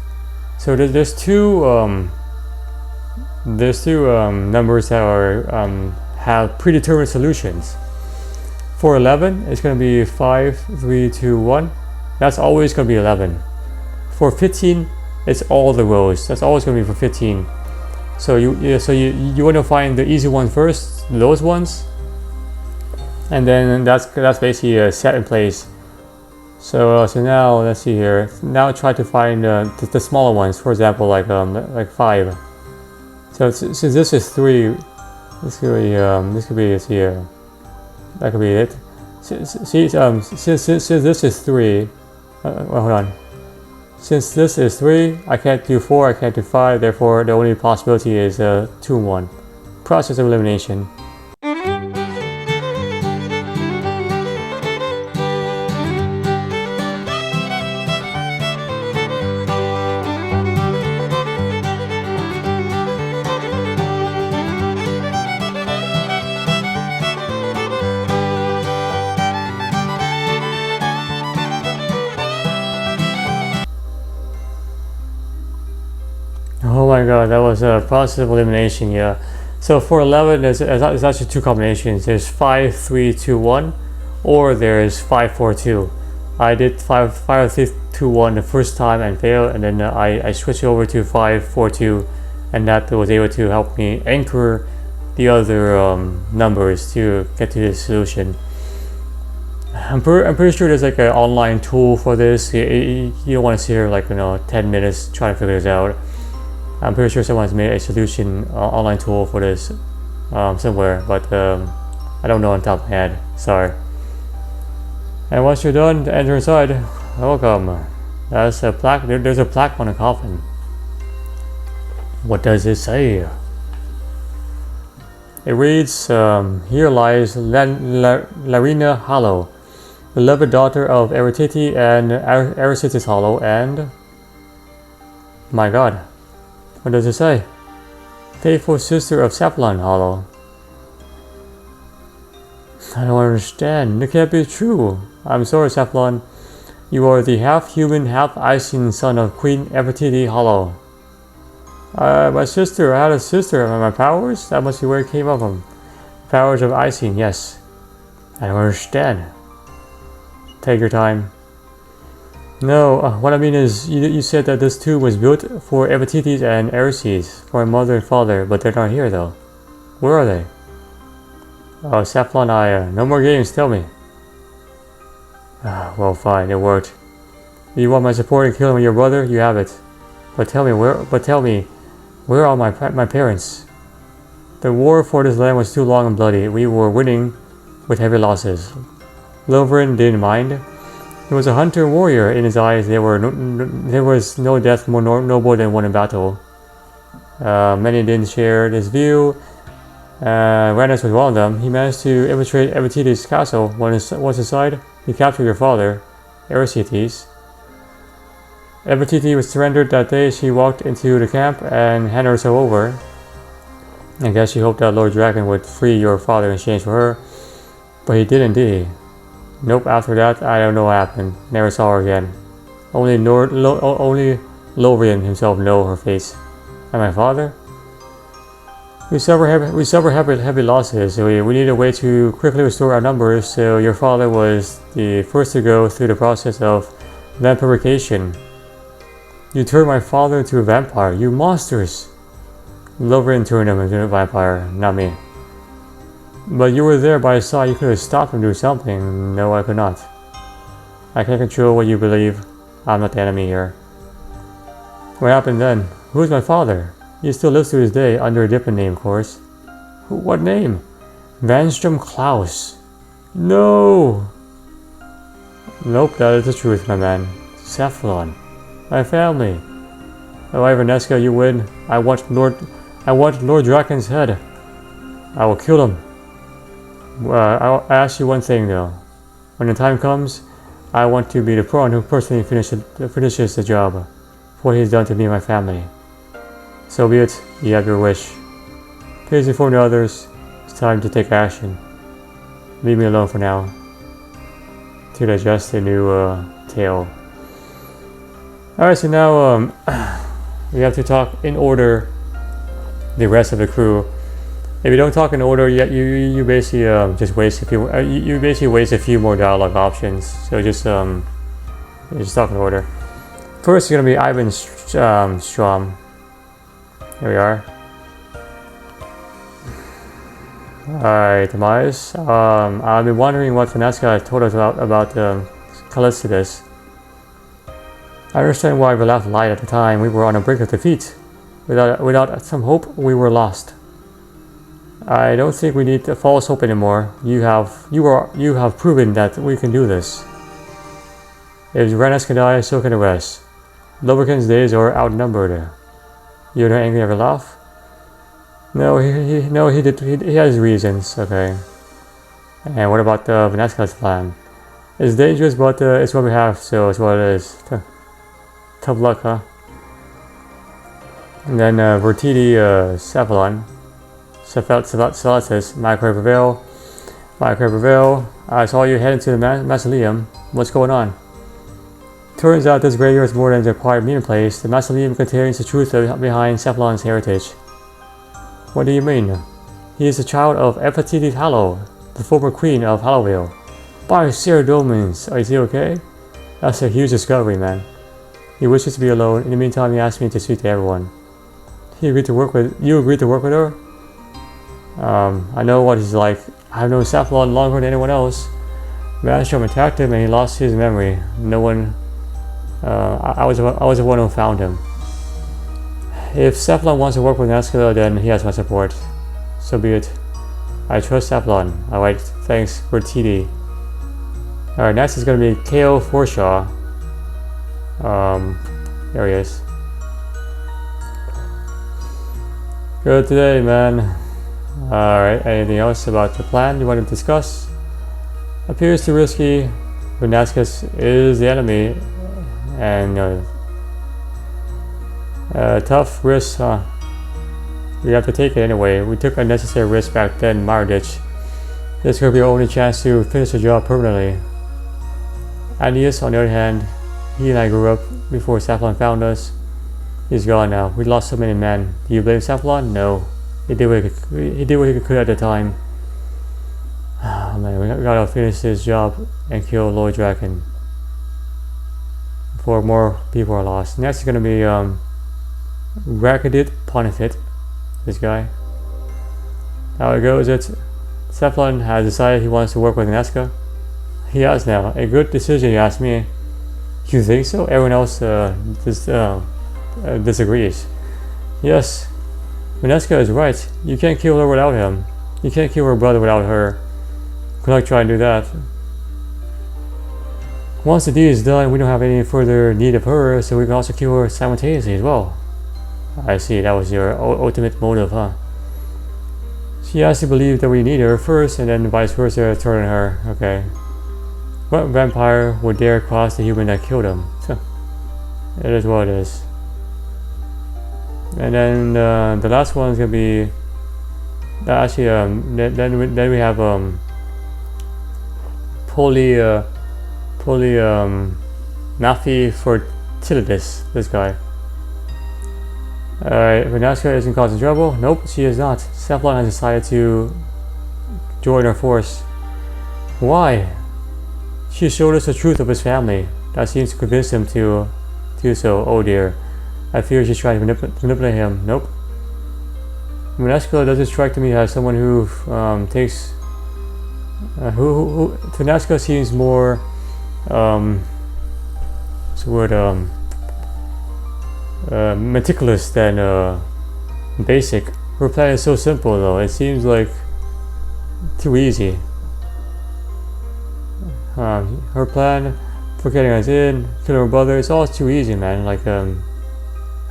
So there's two numbers that are have predetermined solutions. For 11, it's going to be 5, 3, 2, 1. That's always going to be 11. For 15, it's all the rows. That's always going to be for 15. So you want to find the easy one first, those ones, and then that's basically set in place. So now let's see here. Now try to find the smaller ones. For example, like 5. So since this is 3, this could be here. That could be it. Since this is 3, well, hold on. Since this is 3, I can't do 4, I can't do 5, therefore the only possibility is 2 and 1. Process of elimination. Oh my god, that was a process of elimination, yeah. So for 11, there's actually 2 combinations. There's 5, 3, 2, 1, or there's 5, 4, 2. I did 5, 3, 2, 1 the first time and failed, and then I switched over to 5, 4, 2, and that was able to help me anchor the other numbers to get to this solution. I'm pretty sure there's like an online tool for this. You don't want to sit here like 10 minutes trying to figure this out. I'm pretty sure someone's made a solution online tool for this somewhere, but I don't know on top of my head. Sorry. And once you're done, enter inside. Welcome. That's a plaque. There's a plaque on the coffin. What does it say? It reads, "Here lies Larina Hollow, beloved daughter of Erititi and Aricitis Hollow, and my God." What does it say? "Faithful sister of Cephalon Hollow." I don't understand. It can't be true. I'm sorry, Cephalon. You are the half-human, half-Icyene son of Queen Erititi Hollow. My sister. I had a sister. My powers? That must be where it came up from. Powers of Icyene, yes. I don't understand. Take your time. No, what I mean is, you said that this tomb was built for Evatites and Erices, for my mother and father, but they're not here though. Where are they? Oh, Cephalon, no more games, tell me. Well, fine, it worked. Do you want my support in killing your brother? You have it. But tell me, where are my parents? The war for this land was too long and bloody. We were winning with heavy losses. Lovren didn't mind. He was a hunter warrior. In his eyes, there was no death more noble than one in battle. Many didn't share this view. Ranus was one of them. He managed to infiltrate Evatites' castle. Once inside, he captured your father, Ericites. Evatiti was surrendered that day. She walked into the camp and handed herself over. I guess she hoped that Lord Dragon would free your father in exchange for her. But he didn't, did he? Nope, after that, I don't know what happened. Never saw her again. Only Lorian himself know her face. And my father? We suffer heavy losses. So we need a way to quickly restore our numbers, so your father was the first to go through the process of vampirification. You turned my father into a vampire, you monsters! Lorian turned him into a vampire, not me. But you were there by his side, you could have stopped him doing something. No, I could not. I can't control what you believe. I'm not the enemy here. What happened then? Who's my father? He still lives to this day, under a different name, of course. What name? Vanstrom Klause. No! Nope, that is the truth, my man. Cephalon. My family. Oh, Ivaneska, you win. I want Lord Draken's head. I will kill him. I'll ask you one thing though. When the time comes, I want to be the pawn who personally finishes the job for what he's done to me and my family. So be it, you have your wish. Please inform the others, it's time to take action. Leave me alone for now, to digest a new tale. Alright, so now we have to talk in order the rest of the crew. If you don't talk in order, you basically just waste a few. You basically waste a few more dialogue options. So just talk in order. First, is gonna be Ivan Strom. Here we are. Alright, Demise. I've been wondering what Vanessa told us about Callistidas. I understand why Velaf lied at the time. We were on the brink of defeat. Without some hope, we were lost. I don't think we need false hope anymore. You have proven that we can do this. If Renas can die, so can the rest. Lubrican's days are outnumbered. You're not angry, ever laugh? No, he has reasons. Okay. And what about the Vanasca's plan? It's dangerous, but it's what we have, so it's what it is. Tough luck, huh? And then Vertidi Cephalon. Cephalatus, Micro Prevail. I saw you heading to the Mausoleum. What's going on? Turns out this graveyard is more than a quiet meeting place. The Mausoleum contains the truth behind Cephalon's heritage. What do you mean? He is a child of Epatiti Hallow, the former queen of Hallowvale. By Sarah Domans, is he okay? That's a huge discovery, man. He wishes to be alone. In the meantime, he asked me to speak to everyone. You agreed to work with her? I know what he's like. I have known Cephalon longer than anyone else. Vanstrom attacked him and he lost his memory. No one... I was the one who found him. If Cephalon wants to work with Escort, then he has my support. So be it. I trust Cephalon. Alright, thanks for TD. Alright, next is going to be KO Forshaw. There he is. Good today, man. Alright, anything else about the plan you want to discuss? Appears too risky. Vanascus is the enemy. And tough risk, huh? We have to take it anyway. We took unnecessary risk back then, Marditch. This could be our only chance to finish the job permanently. Andius, on the other hand, he and I grew up before Cephalon found us. He's gone now. We lost so many men. Do you blame Cephalon? No. He did what he could at the time. Oh man, we gotta finish this job and kill Lord Draken before more people are lost. Next is gonna be Rakadit Ponifit. This guy. How it goes, Cephalon has decided he wants to work with Nesca. He has now. A good decision, you ask me. You think so? Everyone else disagrees. Yes, Vanessa is right. You can't kill her without him. You can't kill her brother without her. Good luck trying to do that. Once the deed is done, we don't have any further need of her, so we can also kill her simultaneously as well. I see, that was your ultimate motive, huh? She has to believe that we need her first, and then vice versa, turn on her. Okay. What vampire would dare cross the human that killed him? It is what it is. And then the last one is gonna be actually then we have Nafi Fertilidis, this guy. Alright, Vanessa isn't causing trouble. Nope, she is not. Cephalon has decided to join our force. Why? She showed us the truth of his family. That seems to convince him to do so. Oh dear. I fear she's trying to manipulate him. Nope. Vanessa doesn't strike to me as someone who takes... Vanessa seems more... what's the word? Meticulous than basic. Her plan is so simple though. It seems like too easy. Her plan for getting us in, killing her brother, it's all too easy, man. Like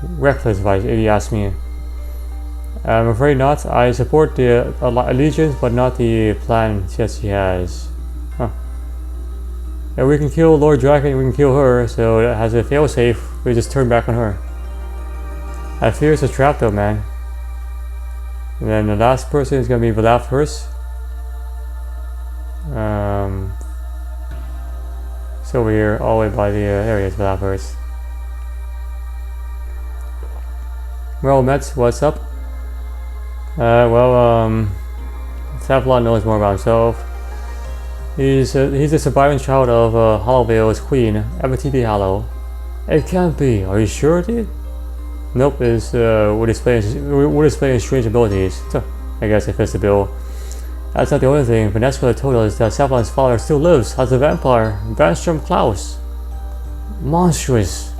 reckless, if you ask me. I'm afraid not. I support the allegiance, but not the plan that she has. Huh. And we can kill Lord Draken, we can kill her, so as a failsafe, we just turn back on her. I fear it's a trap though, man. And then the last person is gonna be Vlad first. So over here, all the way by the areas Vlad first. Well, Mets, what's up? Cephalon knows more about himself. He's a surviving child of Hallowvale's queen, Epatiti Hallow. It can't be. Are you sure, dude? Nope, we're displaying strange abilities. So, I guess it fits the bill. That's not the only thing. Vanessa told us that Cephalon's father still lives as a vampire, Vanstrom Klause. Monstrous.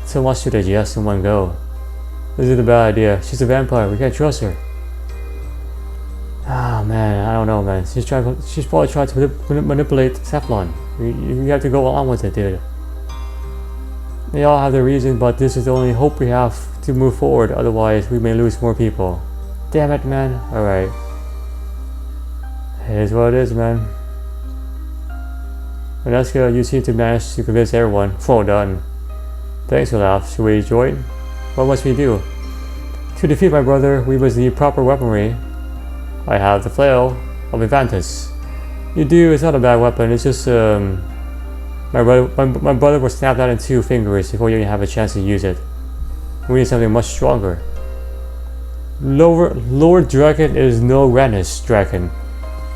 So much to digest in one go. This is a bad idea. She's a vampire. We can't trust her. man, I don't know, man. She's probably trying to manipulate Cephalon. You have to go along with it, dude. They all have their reasons, but this is the only hope we have to move forward. Otherwise, we may lose more people. Damn it, man. Alright. It is what it is, man. Vanessa, you seem to manage to convince everyone. Well done. Thanks, Olaf. Should we join? What must we do? To defeat my brother, we must need proper weaponry. I have the flail of Evantus. You do, it's not a bad weapon, it's just my brother was snapped out in 2 fingers before you even have a chance to use it. We need something much stronger. Lord Dragon is no Ranus Dragon.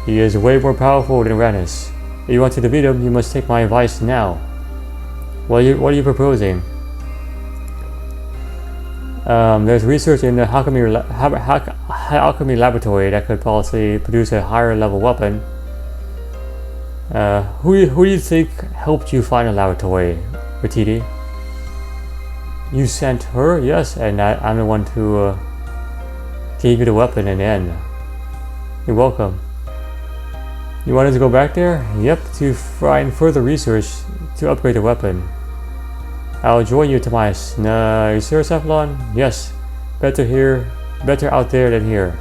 He is way more powerful than Ranus. If you want to defeat him, you must take my advice now. What are you proposing? There's research in the alchemy laboratory that could possibly produce a higher level weapon. Who do you think helped you find a laboratory, Mutated? You sent her? Yes, and I'm the one who gave you the weapon in the end. You're welcome. You wanted to go back there? Yep, to find further research to upgrade the weapon. I'll join you, Tobias. Nah, you sure, Cephalon? Yes. Better out there than here.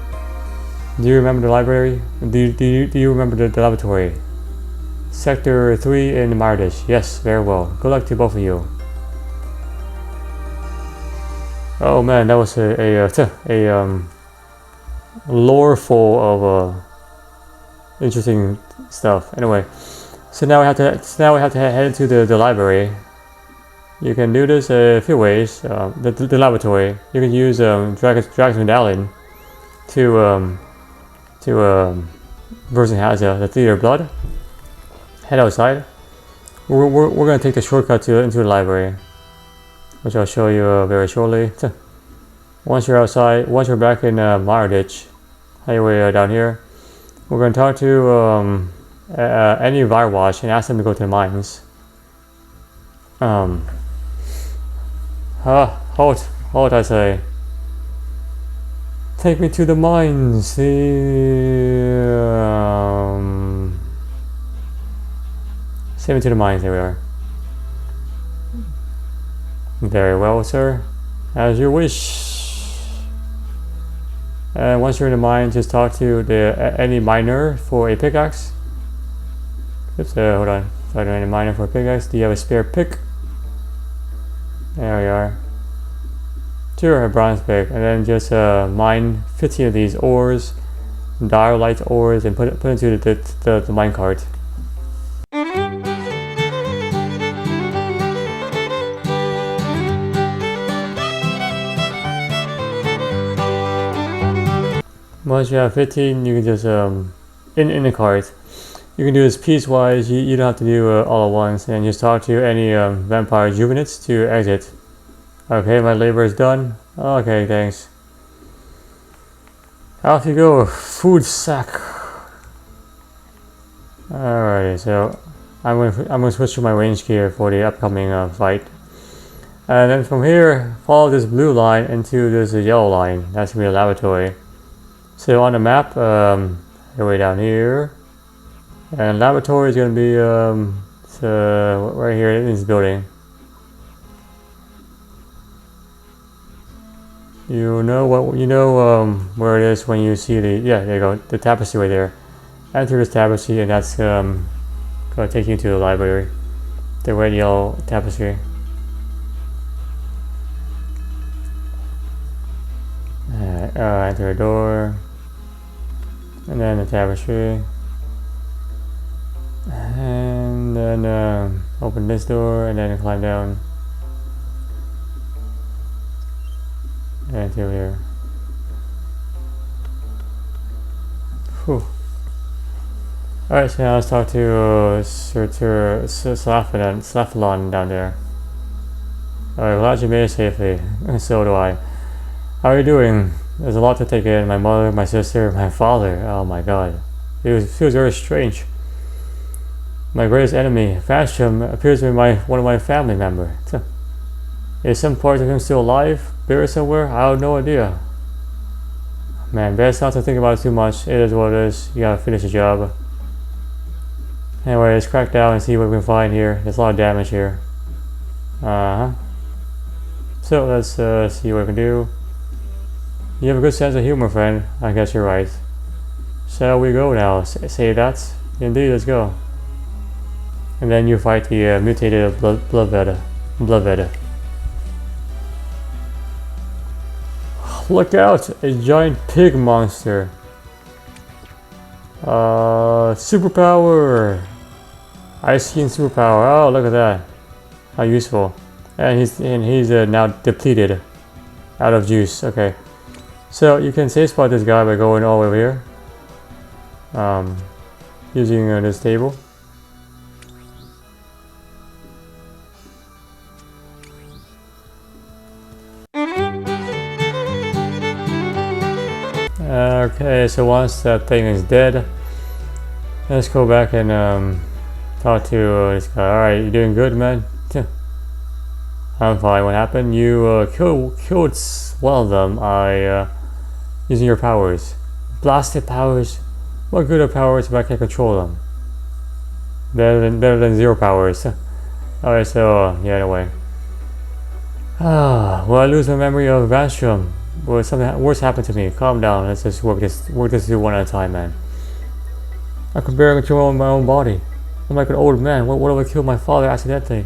Do you remember the library? Do you remember the laboratory? Sector 3 in Mardish. Yes, very well. Good luck to both of you. Oh man, that was a lore full of interesting stuff. Anyway, so now we have to head into the library. You can do this a few ways. The laboratory. You can use Dragon's Medallion to person has the Theater of Blood. Head outside. We're gonna take the shortcut into the library, which I'll show you very shortly. Once you're outside, once you're back in Maradich, highway down here, we're gonna talk to any Firewatch and ask them to go to the mines. Halt, I say. Take me to the mines. Send me to the mines, there we are. Very well, sir. As you wish. Once you're in the mine, just talk to any miner for a pickaxe. Oops, hold on. Talk to any miner for a pickaxe. Do you have a spare pick? There we are. Sure, a bronze pick. And then just mine 15 of these ores, diorite ores, and put into the minecart. Once you have 15, you can just in the cart. You can do this piecewise. You don't have to do all at once, and just talk to any vampire juvenates to exit. Okay, my labor is done. Okay, thanks. Off you go, food sack. Alrighty, so I'm gonna switch to my range gear for the upcoming fight. And then from here, follow this blue line into this yellow line. That's gonna be a laboratory. So on the map, way down here, and laboratory is gonna be right here in this building. You know where it is when you see there you go, the tapestry right there. Enter this tapestry, and that's gonna take you to the library, the red yellow tapestry. Enter a door, and then the tapestry, and then open this door, and then climb down. And here we are. Whew. Alright, so now let's talk to Cephalon down there. Alright, glad you made it safely. So do I. How are you doing? There's a lot to take in. My mother, my sister, my father. Oh my god. It feels very strange. My greatest enemy, Vanstrom, appears to be one of my family members. Is some part of him still alive? Buried somewhere? I have no idea. Man, best not to think about it too much. It is what it is. You gotta finish the job. Anyway, let's crack down and see what we can find here. There's a lot of damage here. So let's see what we can do. You have a good sense of humor, friend. I guess you're right. Shall we go now? Say that? Indeed, let's go. And then you fight the mutated Bloodveld. Look out! A giant pig monster. Superpower! Icyene superpower. Oh, look at that. How useful. And he's now depleted. Out of juice. Okay. So you can safe spot this guy by going all the way over here. Using this table. Okay, so once that thing is dead, let's go back and talk to this guy. Alright, you doing good, man? I'm fine. What happened? You killed one of them using your powers. Blasted powers? What good are powers if I can't control them? Better than zero powers. Alright, so yeah, anyway. Well, I lose my memory of Vanstrom. Well, something worse happened to me. Calm down. Let's just work this through one at a time, man. I can barely control my own body. I'm like an old man. What if I killed my father accidentally?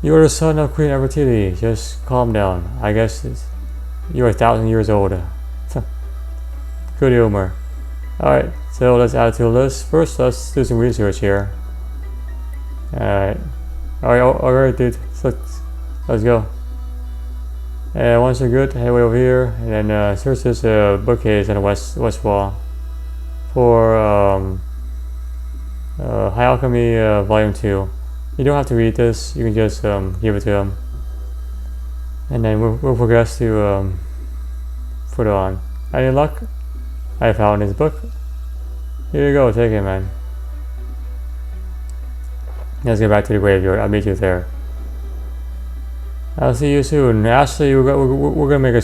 You're the son of Queen Nefertiti. Just calm down. I guess you're 1,000 years old. Good humor. Alright, so let's add it to the list. First, let's do some research here. Alright, dude. Let's go. And once you're good, head way over here, and then search this bookcase on the west wall for High Alchemy Volume 2. You don't have to read this, you can just give it to him. And then we'll progress to further on. Any luck? I found his book. Here you go, take it, man. Let's get back to the graveyard. I'll meet you there. I'll see you soon. Ashley, we're gonna make a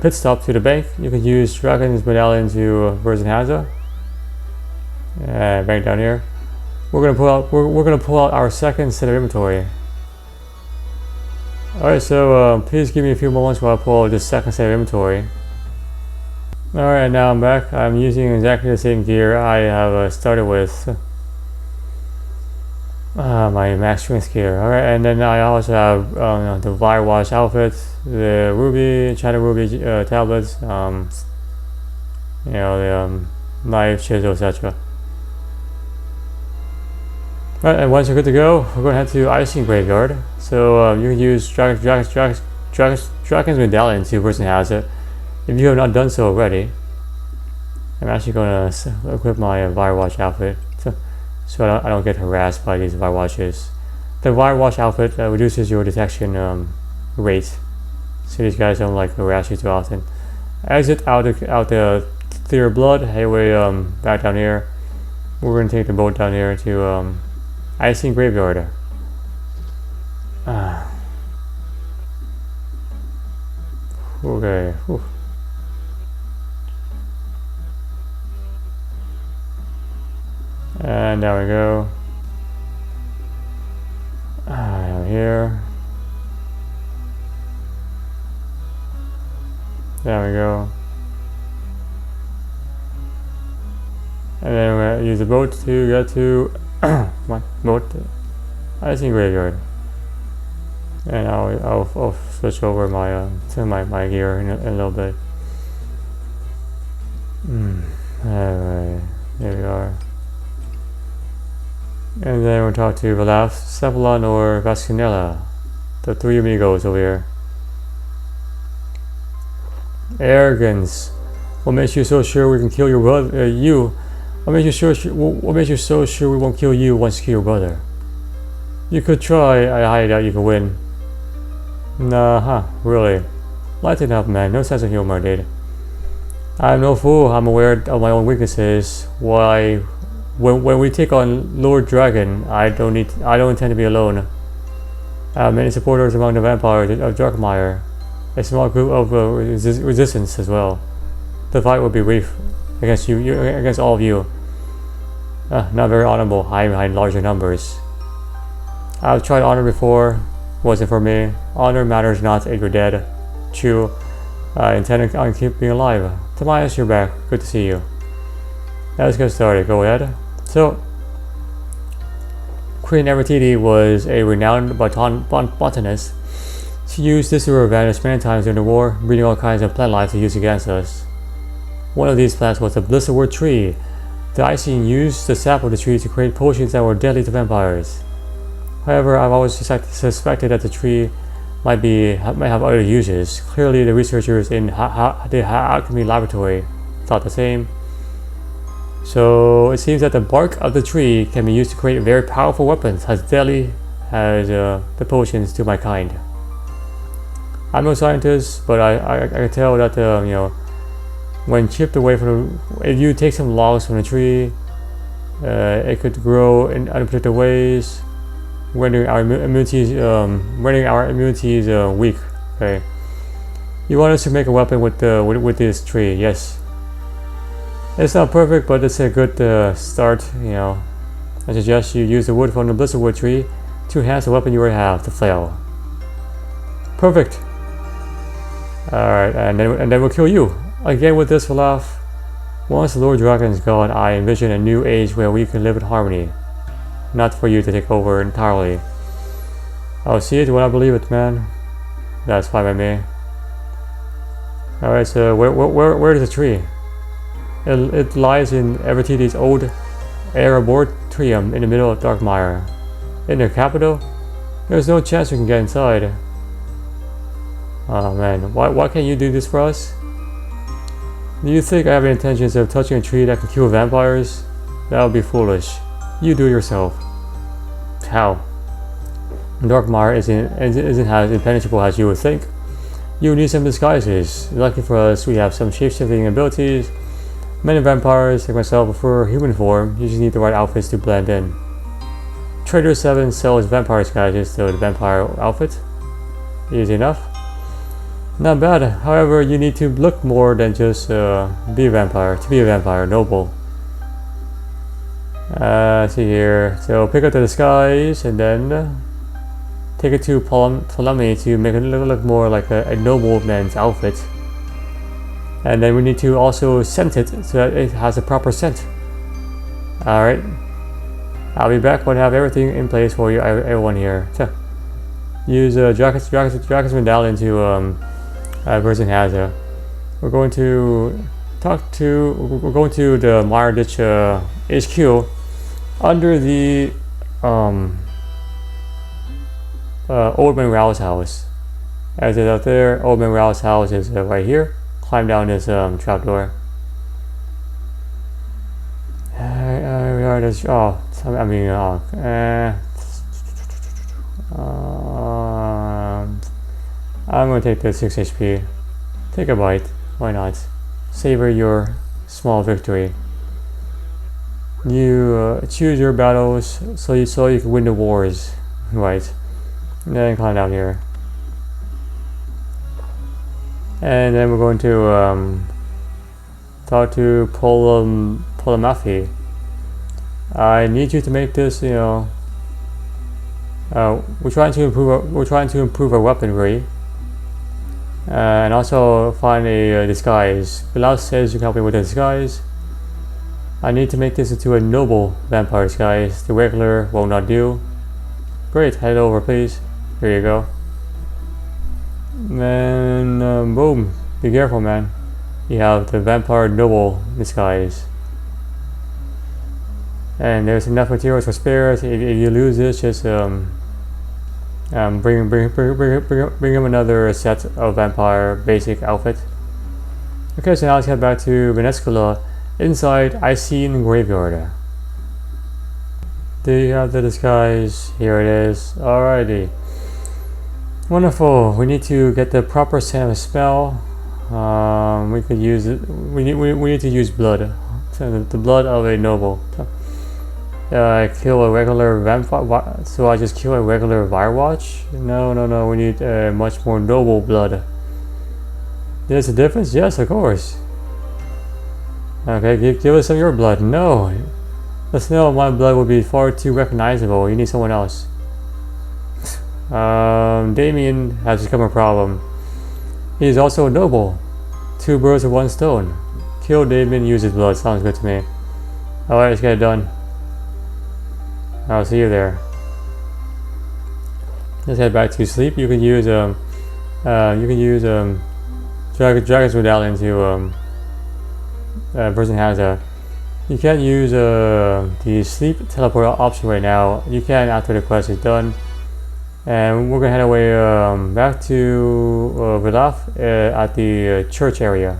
pit stop to the bank. You can use Dragon's Medallion to Virgin Hansa. Bank down here. We're gonna pull out our second set of inventory. Alright, so please give me a few moments while I pull out this second set of inventory. Alright, now I'm back. I'm using exactly the same gear I have started with. My max strength gear. Alright, and then I also have the Firewatch outfit, the ruby, China ruby tablets, the knife, chisel, etc. Alright, and once you're good to go, we're going to head to Icyene graveyard. So you can use Dragon's Medallion to person has it. If you have not done so already, I'm actually going to equip my Firewatch outfit. So I don't get harassed by these Firewatches. The Firewatch outfit reduces your detection rate, so these guys don't like harass you too often. Exit out the clear blood. Hey, back down here. We're gonna take the boat down here to Icyene graveyard. Okay. Whew. And there we go. Down here. There we go. And then we're gonna use the boat to get to Icyene graveyard. And I'll switch over to my gear in a little bit. Alright, there we are. And then we'll talk to Valaf, Cephalon, or Vasconella, the three amigos over here. Arrogance. What makes you so sure we can kill your brother? What makes you so sure we won't kill you once you kill your brother? You could try. I highly doubt you can win. Nah, really. Lighten up, man. No sense of humor, dude. I'm no fool. I'm aware of my own weaknesses. Why? When we take on Lord Dragon, I don't intend to be alone. I have many supporters among the vampires of Darkmire, a small group of resistance as well. the fight would be brief against against all of you. Not very honorable, hiding behind larger numbers. I've tried honor before, wasn't for me. Honor matters not if you're dead. True, I intend on keeping alive. Tobias, you're back. Good to see you. Now let's get started. Go ahead. So, Queen Nefertiti was a renowned botanist. She used this to her advantage many times during the war, breeding all kinds of plant life to use against us. One of these plants was the Blisterwood tree. The Icyene used the sap of the tree to create potions that were deadly to vampires. However, I've always suspected that the tree might have other uses. Clearly, the researchers in the alchemy laboratory thought the same. So it seems that the bark of the tree can be used to create very powerful weapons, as deadly as the potions to my kind. I'm no scientist, but I can tell that when chipped away from if you take some logs from the tree, it could grow in unpredictable ways, rendering our immunities weak. Okay, you want us to make a weapon with this tree? Yes. It's not perfect, but it's a good start. I suggest you use the wood from the Blisterwood tree to enhance the weapon you already have, the flail. Perfect. Alright, and then we'll kill you. Again with this for laugh. Once the Lord Dragon is gone, I envision a new age where we can live in harmony. Not for you to take over entirely. I'll see it when I believe it, man. That's fine by me. Alright, so where is the tree? It lies in Nefertiti's old arboretum in the middle of Darkmire. In their capital? There's no chance we can get inside. Oh man, why can't you do this for us? Do you think I have any intentions of touching a tree that can kill vampires? That would be foolish. You do it yourself. How? Darkmire isn't as impenetrable as you would think. You need some disguises. Lucky for us, we have some shape-shifting abilities. Many vampires, like myself, prefer human form. You just need the right outfits to blend in. Trader 7 sells vampire disguises, so the vampire outfit. Easy enough. Not bad. However, you need to look more than just be a vampire. To be a vampire, noble. See here. So pick up the disguise and then take it to Ptolemy to make it look more like a nobleman's outfit. And then we need to also scent it so that it has a proper scent. Alright. I'll be back when I have everything in place for you, everyone here. So, use Dragon's medallion to person has a. We're going to the Mire Ditch HQ under the Old Man Rao's house. As it's out there, Old Man Rao's house is right here. Climb down this trapdoor. I'm gonna take the 6 HP. Take a bite. Why not? Savor your small victory. You choose your battles so you can win the wars, right? And then climb down here. And then we're going to talk to Polamafi. I need you to make this, we're trying to improve our weaponry. And also find a disguise. Klause says you can help me with a disguise. I need to make this into a noble vampire disguise. The regular will not do. Great, head over please. Here you go. And boom, be careful man. You have the vampire noble disguise. And there's enough materials for spares. If you lose this, just bring him another set of vampire basic outfit. Okay, so now let's head back to Venezuela inside Icyene graveyard. Do you have the disguise? Here it is. Alrighty. Wonderful. We need to get the proper scent of smell. We could use it. We need to use blood. The blood of a noble. Kill a regular vampire. So I just kill a regular Firewatch? No. We need much more noble blood. There's a difference? Yes, of course. Okay, give us some of your blood. No! The smell of my blood would be far too recognizable. You need someone else. Damien has become a problem. He is also a noble. 2 birds with 1 stone. Kill Damien, use his blood. Sounds good to me. Alright, let's get it done. I'll see you there. Let's head back to sleep. You can use Dragon's Medallion to person has a. You can't use the sleep teleport option right now. You can after the quest is done. And we're gonna head away back to Vilaf at the church area.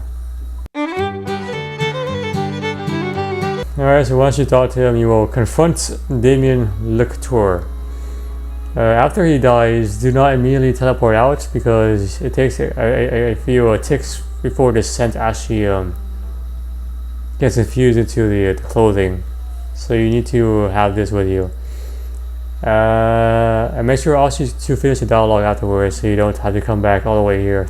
Alright, so once you talk to him, you will confront Damien Leucurte. After he dies, do not immediately teleport out because it takes a few ticks before the scent actually gets infused into the clothing. So you need to have this with you. And make sure also to finish the dialogue afterwards so you don't have to come back all the way here.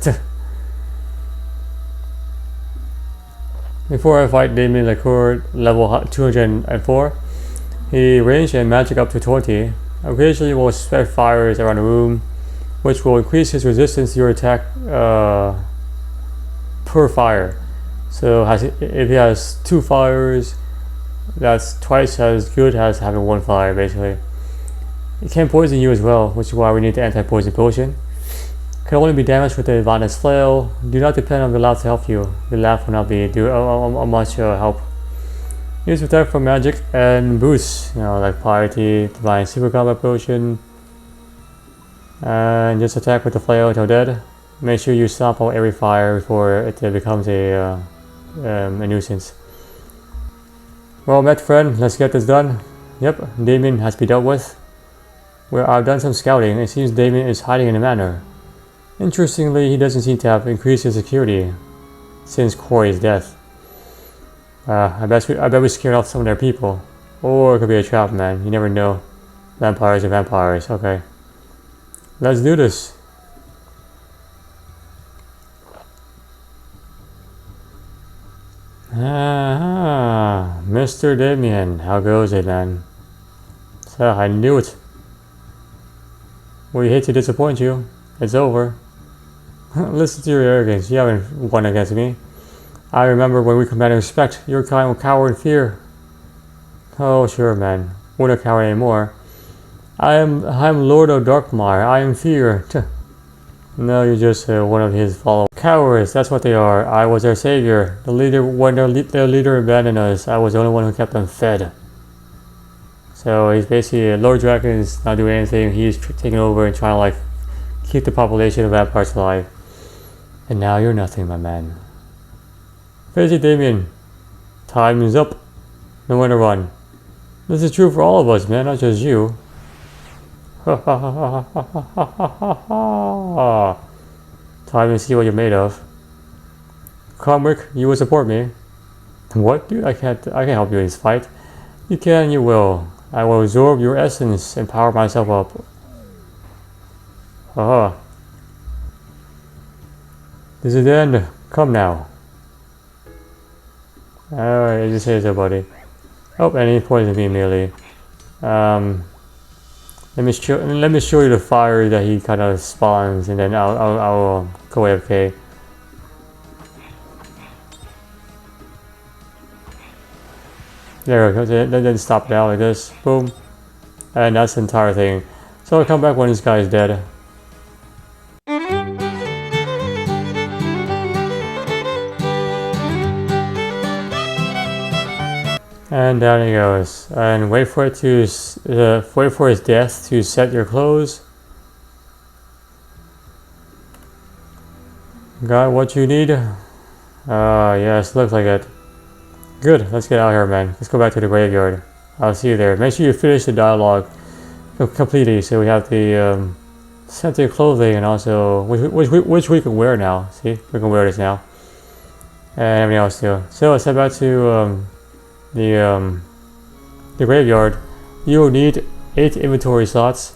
Before I fight Damien Leucurte, level 204, he ranged and magic up to 20. Occasionally will spread fires around the room, which will increase his resistance to your attack per fire. So if he has 2 fires, that's twice as good as having 1 fire basically. It can poison you as well, which is why we need the anti-poison potion. Can only be damaged with the advanced flail. Do not depend on the laugh to help you. The laugh will not be much help. Use protect from magic and boosts, like piety, divine super combat potion. And just attack with the flail until dead. Make sure you stop all every fire before it becomes a nuisance. Well met friend, let's get this done. Yep, Damien has to be dealt with. Well, I've done some scouting. It seems Damien is hiding in a manor. Interestingly, he doesn't seem to have increased his security since Kroy's death. I bet we scared off some of their people. Or it could be a trap, man. You never know. Vampires are vampires. Okay. Let's do this. Mr. Damien, how goes it, man? So, I knew it. We hate to disappoint you. It's over. Listen to your arrogance. You haven't won against me. I remember when we commanded respect. You're kind of coward in fear. Oh, sure, man. We're not coward anymore. I am Lord of Darkmire. I am fear. No, you're just one of his followers. Cowards, that's what they are. I was their savior. The leader, when their leader abandoned us, I was the only one who kept them fed. So he's basically Lord Dragon is not doing anything. He's taking over and trying to like keep the population of vampires alive. And now you're nothing, my man. Face it, Damien. Time is up. No one to run. This is true for all of us, man, not just you. Time to see what you're made of. Cromwick, you will support me. What, dude? I can't help you in this fight. You can, you will. I will absorb your essence and power myself up. This is the end. Come now. Alright, it just says so, buddy. Oh, and he poisoned me immediately. Let me show you the fire that he kind of spawns, and then I'll go AFK. There we go. Then stop down like this. Boom. And that's the entire thing. So I'll come back when this guy is dead. And down he goes. And wait for it to wait for his death to set your clothes. Got what you need? Yes, looks like it. Good, let's get out here, man. Let's go back to the graveyard. I'll see you there. Make sure you finish the dialogue completely so we have the scented clothing and also which we can wear now. See, we can wear this now. And everything else too. So let's head back to the graveyard. You will need 8 inventory slots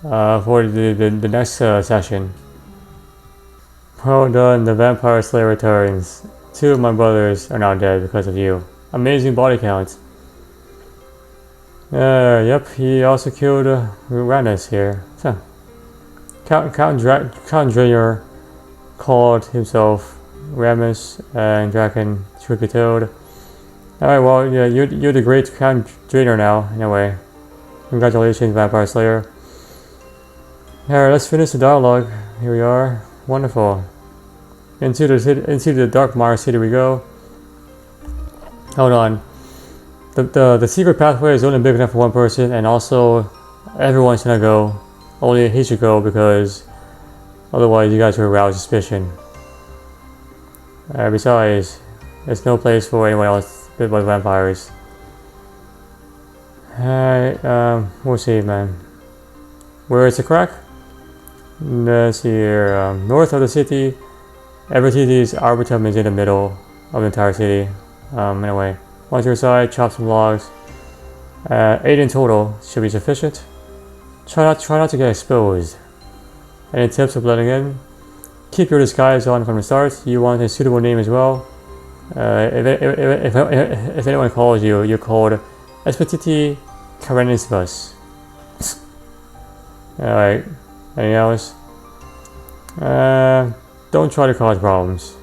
for the next session. Well done, the Vampire Slayer returns. 2 of my brothers are now dead because of you. Amazing body count. Yep, he also killed Ranus here. So, Count Draenor called himself Ramus, and Draken should be told. Alright, well, yeah, you're the great Count Draenor now, anyway. Congratulations, Vampire Slayer. Alright, let's finish the dialogue. Here we are. Wonderful. Into the Darkmire City we go. Hold on. The secret pathway is only big enough for one person, and also everyone's gonna go. Only he should go because otherwise you guys will arouse suspicion. Besides, there's no place for anyone else but vampires. Alright, we'll see, man. Where is the crack? Let's see here. North of the city. Evertity's Arbitum is in the middle of the entire city. Anyway, once you're inside, chop some logs. 8 in total should be sufficient. Try not to get exposed. Any tips of letting in? Keep your disguise on from the start. You want a suitable name as well. If anyone calls you, you're called Espetiti Karenisvus. Alright, anything else? Don't try to cause problems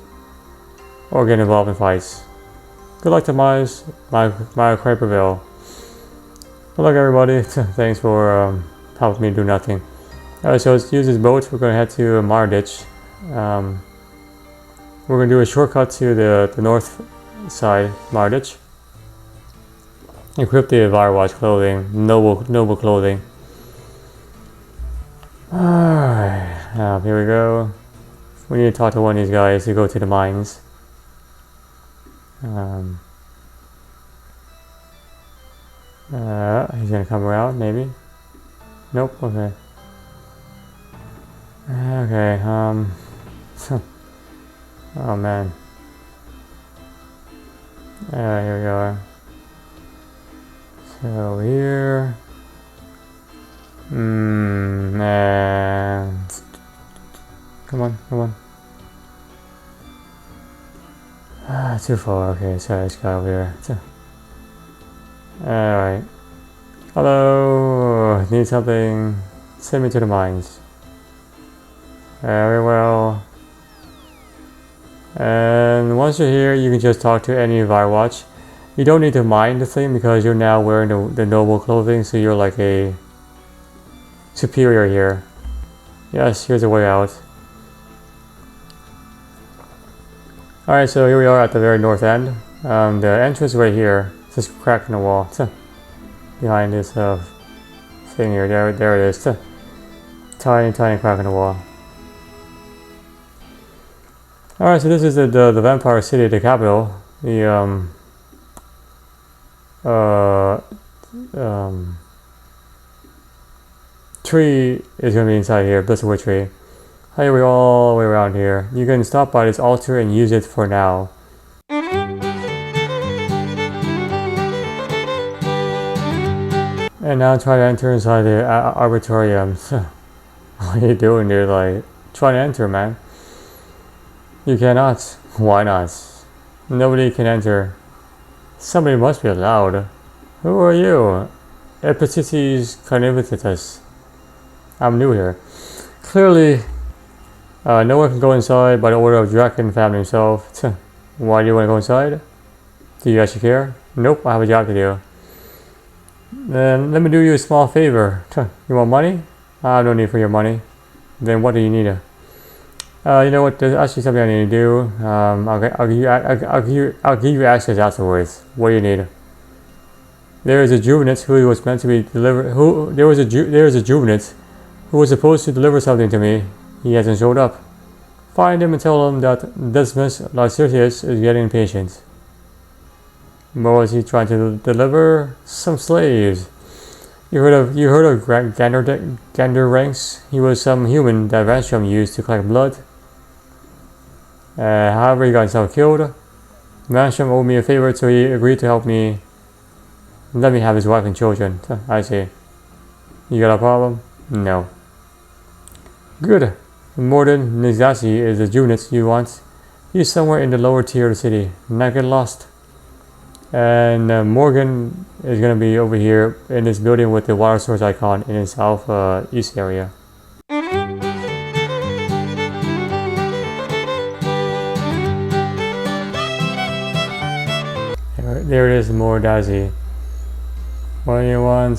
or get involved in fights. Good luck to my cry prevail. Good luck, everybody. Thanks for helping me do nothing. Alright, so let's use this boat. We're gonna head to Marditch. We're gonna do a shortcut to the north side, Marditch. Equip the Firewatch clothing, noble clothing. Alright, here we go. We need to talk to one of these guys to go to the mines. He's gonna come around, maybe. Nope. Okay. Okay. Oh man. Here we are. So here. Come on. Too far. Okay, sorry, this guy over here. Alright. Hello. Need something? Send me to the mines. Very well. And once you're here, you can just talk to any Firewatch. You don't need to mine the thing because you're now wearing the noble clothing, so you're like a superior here. Yes, here's a way out. Alright, so here we are at the very north end. The entrance right here. Just a crack in the wall. Behind this thing here. There it is. Tiny crack in the wall. Alright, so this is the Vampire City, the capital. The tree is gonna be inside here, Blisterwood tree. Here we all the way around here. You can stop by this altar and use it for now. And now try to enter inside the Arbitorium. What are you doing there? Like, try to enter, man. You cannot. Why not? Nobody can enter. Somebody must be allowed. Who are you? Epicitis Carnivititus. I'm new here. Clearly, no one can go inside by the order of Draken family himself. Why do you want to go inside? Do you actually care? Nope, I have a job to do. Then let me do you a small favor. You want money? I have no need for your money. Then what do you need? You know what? There's actually something I need to do. I'll give you access afterwards. What do you need? There is a juvenate who was meant to be delivered. There is a juvenate who was supposed to deliver something to me. He hasn't showed up. Find him and tell him that Decimus Lycurtius is getting impatient. What was he trying to deliver? Some slaves. You heard of Gander Ranks? He was some human that Vanstrom used to collect blood. However, he got himself killed. Vanstrom owed me a favor, so he agreed to help me. Let me have his wife and children. I see. You got a problem? No. Good. Morden Nizasi is the unit you want. He's somewhere in the lower tier of the city. Not get lost. And Morgan is gonna be over here in this building with the water source icon in the southeast area. There it is, Mordazi. What do you want?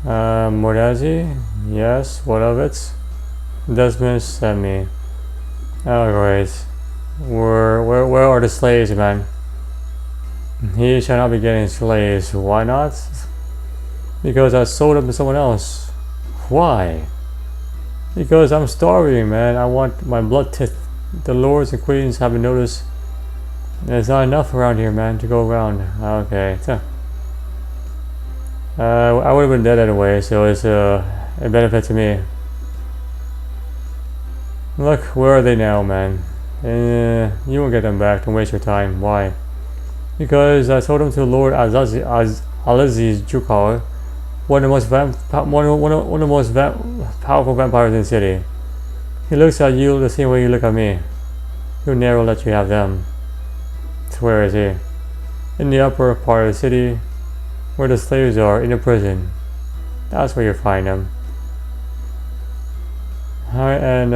Mordazi? Yes, what of it? Desmond sent me. Oh great. Where are the slaves, man? He shall not be getting slaves. Why not? Because I sold them to someone else. Why? Because I'm starving, man. I want my blood teeth. The lords and queens haven't noticed. There's not enough around here, man, to go around. Okay. I would have been dead anyway, so it's a benefit to me. Look, where are they now, man? You won't get them back. Don't waste your time. Why? Because I told them to Lord Alizi's Jukar, one of the most powerful vampires in the city. He looks at you the same way you look at me. He'll never let you have them. So where is he? In the upper part of the city, where the slaves are, in the prison. That's where you'll find them. Alright, and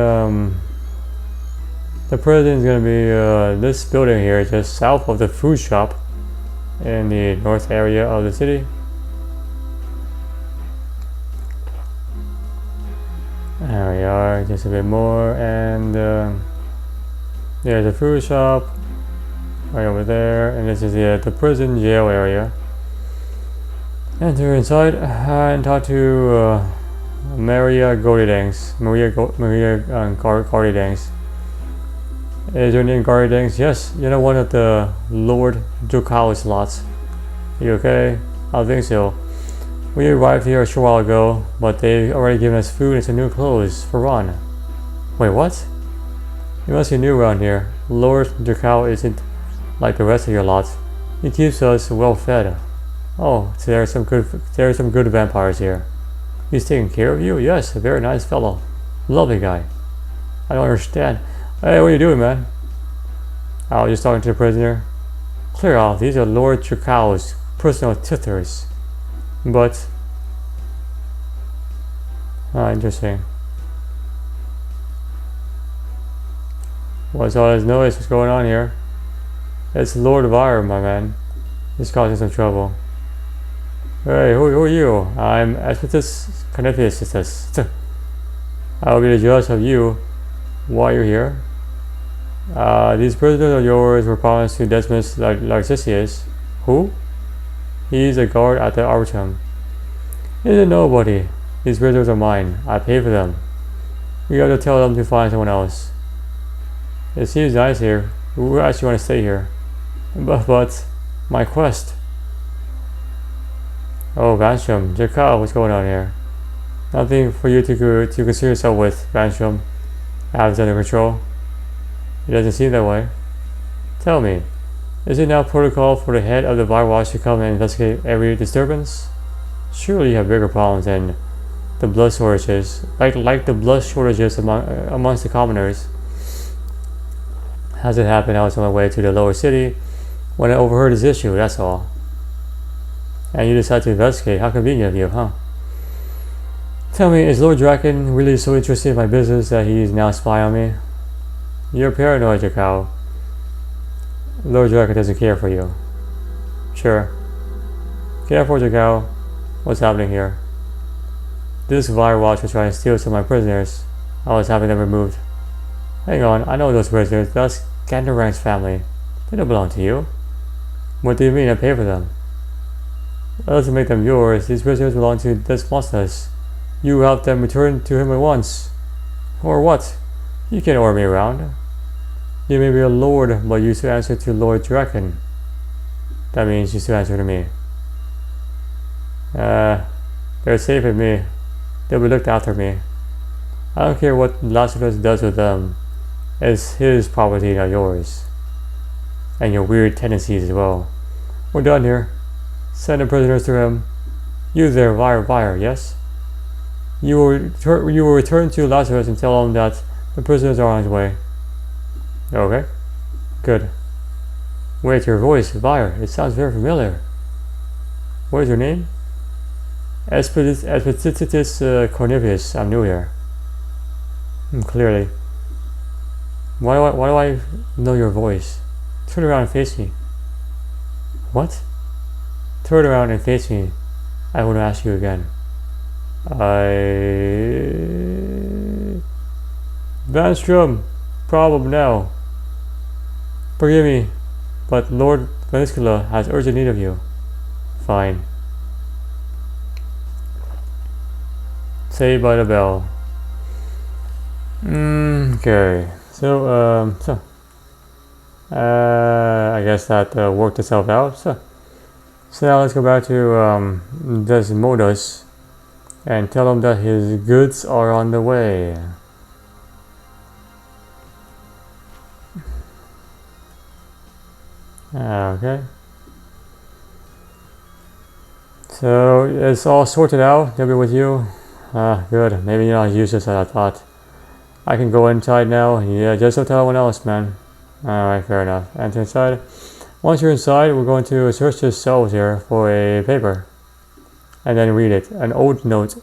the prison is gonna be this building here, just south of the food shop in the north area of the city. There we are, just a bit more, and there's a food shop right over there, and this is the prison jail area. Enter inside and talk to Maria Gordidangs. Maria Gordidangs. Is your name Gordidangs? Yes, you're not one of the Lord Ducal's lots. You okay? I think so. We arrived here a short while ago, but they've already given us food and some new clothes for Ron. Wait, what? You must be new around here. Lord Ducal isn't like the rest of your lot. He keeps us well fed. Oh, so there are some good vampires here. He's taking care of you? Yes, a very nice fellow. Lovely guy. I don't understand. Hey, what are you doing, man? I was just talking to the prisoner. Clear off, these are Lord Ducal's personal tithers. But interesting. What's all this noise? What's going on here? It's Lord Vire, my man. He's causing some trouble. Hey, who are you? I'm Espetus Carnificus. I will be the judge of you while you're here. These prisoners of yours were promised to Desmond Narcissus. Who? He's a guard at the Arbitrum. He's a nobody. These prisoners are mine. I pay for them. You have to tell them to find someone else. It seems nice here. Who actually want to stay here? But my quest. Oh, Vanstrom, Jacob, what's going on here? Nothing for you to concern yourself with, Vanstrom. I have it under control. It doesn't seem that way. Tell me, is it now protocol for the head of the Firewatch to come and investigate every disturbance? Surely you have bigger problems than the blood shortages, like the blood shortages amongst the commoners. As it happened, I was on my way to the lower city when I overheard this issue, that's all. And you decided to investigate. How convenient of you, huh? Tell me, is Lord Draken really so interested in my business that he's now spying on me? You're paranoid, Jakao. Lord Draken doesn't care for you. Sure. Care for Jakao? What's happening here? This Firewatch was trying to steal some of my prisoners. I was having them removed. Hang on, I know those prisoners. That's Ganderang's family. They don't belong to you. What do you mean I pay for them? That doesn't make them yours. These prisoners belong to Desmostas. You help them return to him at once. Or what? You can't order me around. You may be a lord, but you still answer to Lord Draken. That means you still answer to me. They're safe with me. They'll be looked after me. I don't care what Lazarus does with them. It's his property, not yours. And your weird tendencies as well. We're done here. Send the prisoners to him. You there, Vire, yes? You will return to Lazarus and tell him that the prisoners are on his way. Okay. Good. Wait, your voice, Vire. It sounds very familiar. What is your name? Expeditious Cornelius. I'm new here. Clearly. Why do I know your voice? Turn around and face me. What? Turn around and face me. I want to ask you again. Vanstrom, problem now. Forgive me, but Lord Veniscula has urgent need of you. Fine. Saved by the bell. Okay. So, I guess that worked itself out. So now let's go back to Desmodus and tell him that his goods are on the way. Okay. So it's all sorted out. They'll be with you. Good. Maybe you're not as useless as I thought. I can go inside now. Yeah, just don't tell anyone else, man. Alright, fair enough. Enter inside. Once you're inside, we're going to search the cells here for a paper. And then read it. An old note.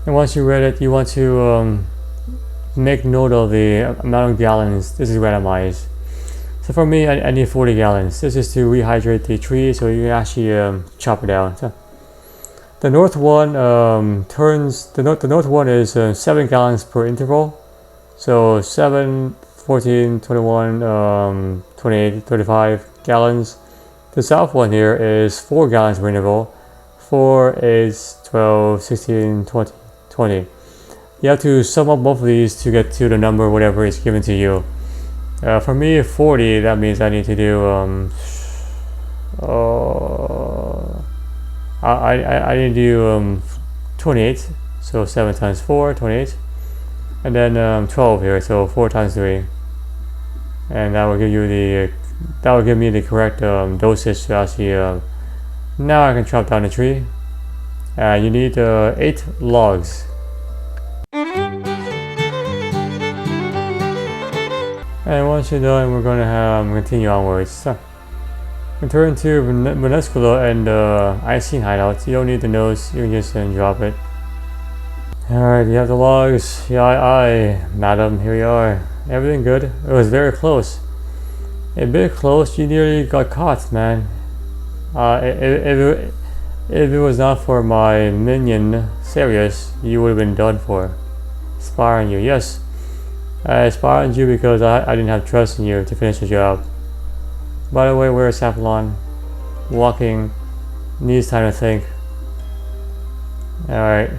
And once you read it, you want to make note of the amount of gallons. This is randomized. So for me, I need 40 gallons. This is to rehydrate the tree, so you can actually chop it down. So the north one the north one is 7 gallons per interval. So 7, 14, 21, 28, 35 gallons. The south one here is 4 gallons per interval. 4, 8, 12, 16, 20. You have to sum up both of these to get to the number whatever is given to you. For me, 40, that means I need to do I need to do 28, so 7 times 4, 28, and then 12 here, so 4 times 3, and that will give you me the correct dosage to actually. Now I can chop down the tree. You need 8 logs. And once you're done, we're going to continue onwards. So, return to Venescula and Icyene hideout. You don't need the notes, you can just drop it. Alright, you have the logs. Yeah, aye, madam, here we are. Everything good? It was very close. A bit close, you nearly got caught, man. If it was not for my minion, Serious, you would have been done for. Spy on you, yes. I spied on you because I didn't have trust in you to finish the job. By the way, where's Safflon? Walking. Needs time to think. Alright.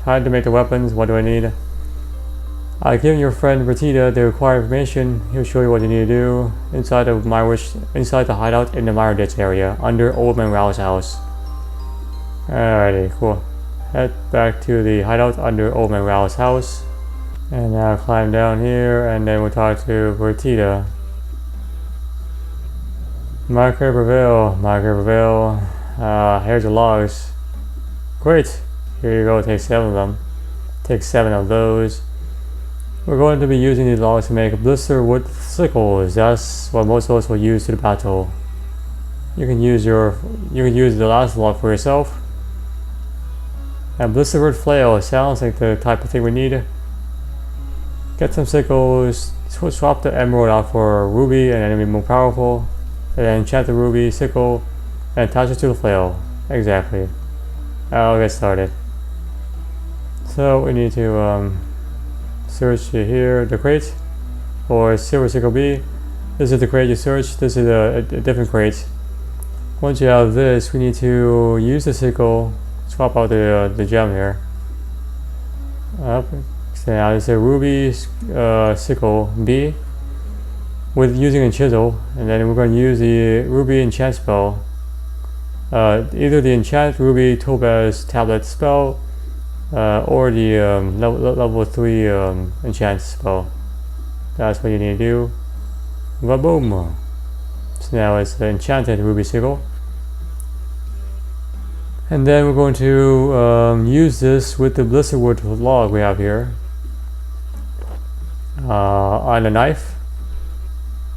Time to make the weapons. What do I need? I've given your friend Bertita the required information. He'll show you what you need to do inside the hideout in the Mire Ditch area under Old Man Rao's house. Alrighty, cool. Head back to the hideout under Old Man Rao's house. And now climb down here and then we'll talk to Bertita. Marker prevail. Here's the logs. Great. Here you go, take 7 of them. Take 7 of those. We're going to be using these logs to make Blisterwood sickles. That's what most of us will use to the battle. You can use the last log for yourself. And Blisterwood flail sounds like the type of thing we need. Get some sickles, swap the emerald out for a ruby and then it'll be more powerful. And then enchant the ruby sickle and attach it to the flail. Exactly. I'll get started. So we need to search here the crate for silver sickle B. This is the crate you search. This is a different crate. Once you have this, we need to use the sickle. Swap out the gem here. So now it's a ruby sickle B. with using a chisel, and then we're going to use the ruby enchant spell. Either the enchant ruby topaz tablet spell or the level 3 enchant spell. That's what you need to do. Boom! So now it's the enchanted ruby sickle. And then we're going to use this with the blisterwood log we have here on a knife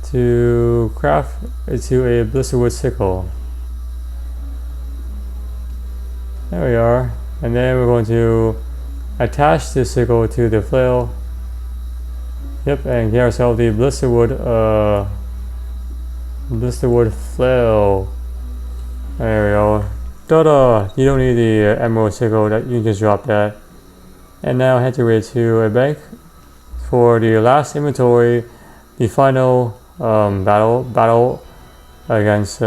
to craft into a blisterwood sickle. There we are. And then we're going to attach this sickle to the flail. Yep, and get ourselves the blisterwood flail. There we go. Ta-da! You don't need the emerald sickle, that you can just drop that. And now head your way to a bank for the last inventory, the final battle against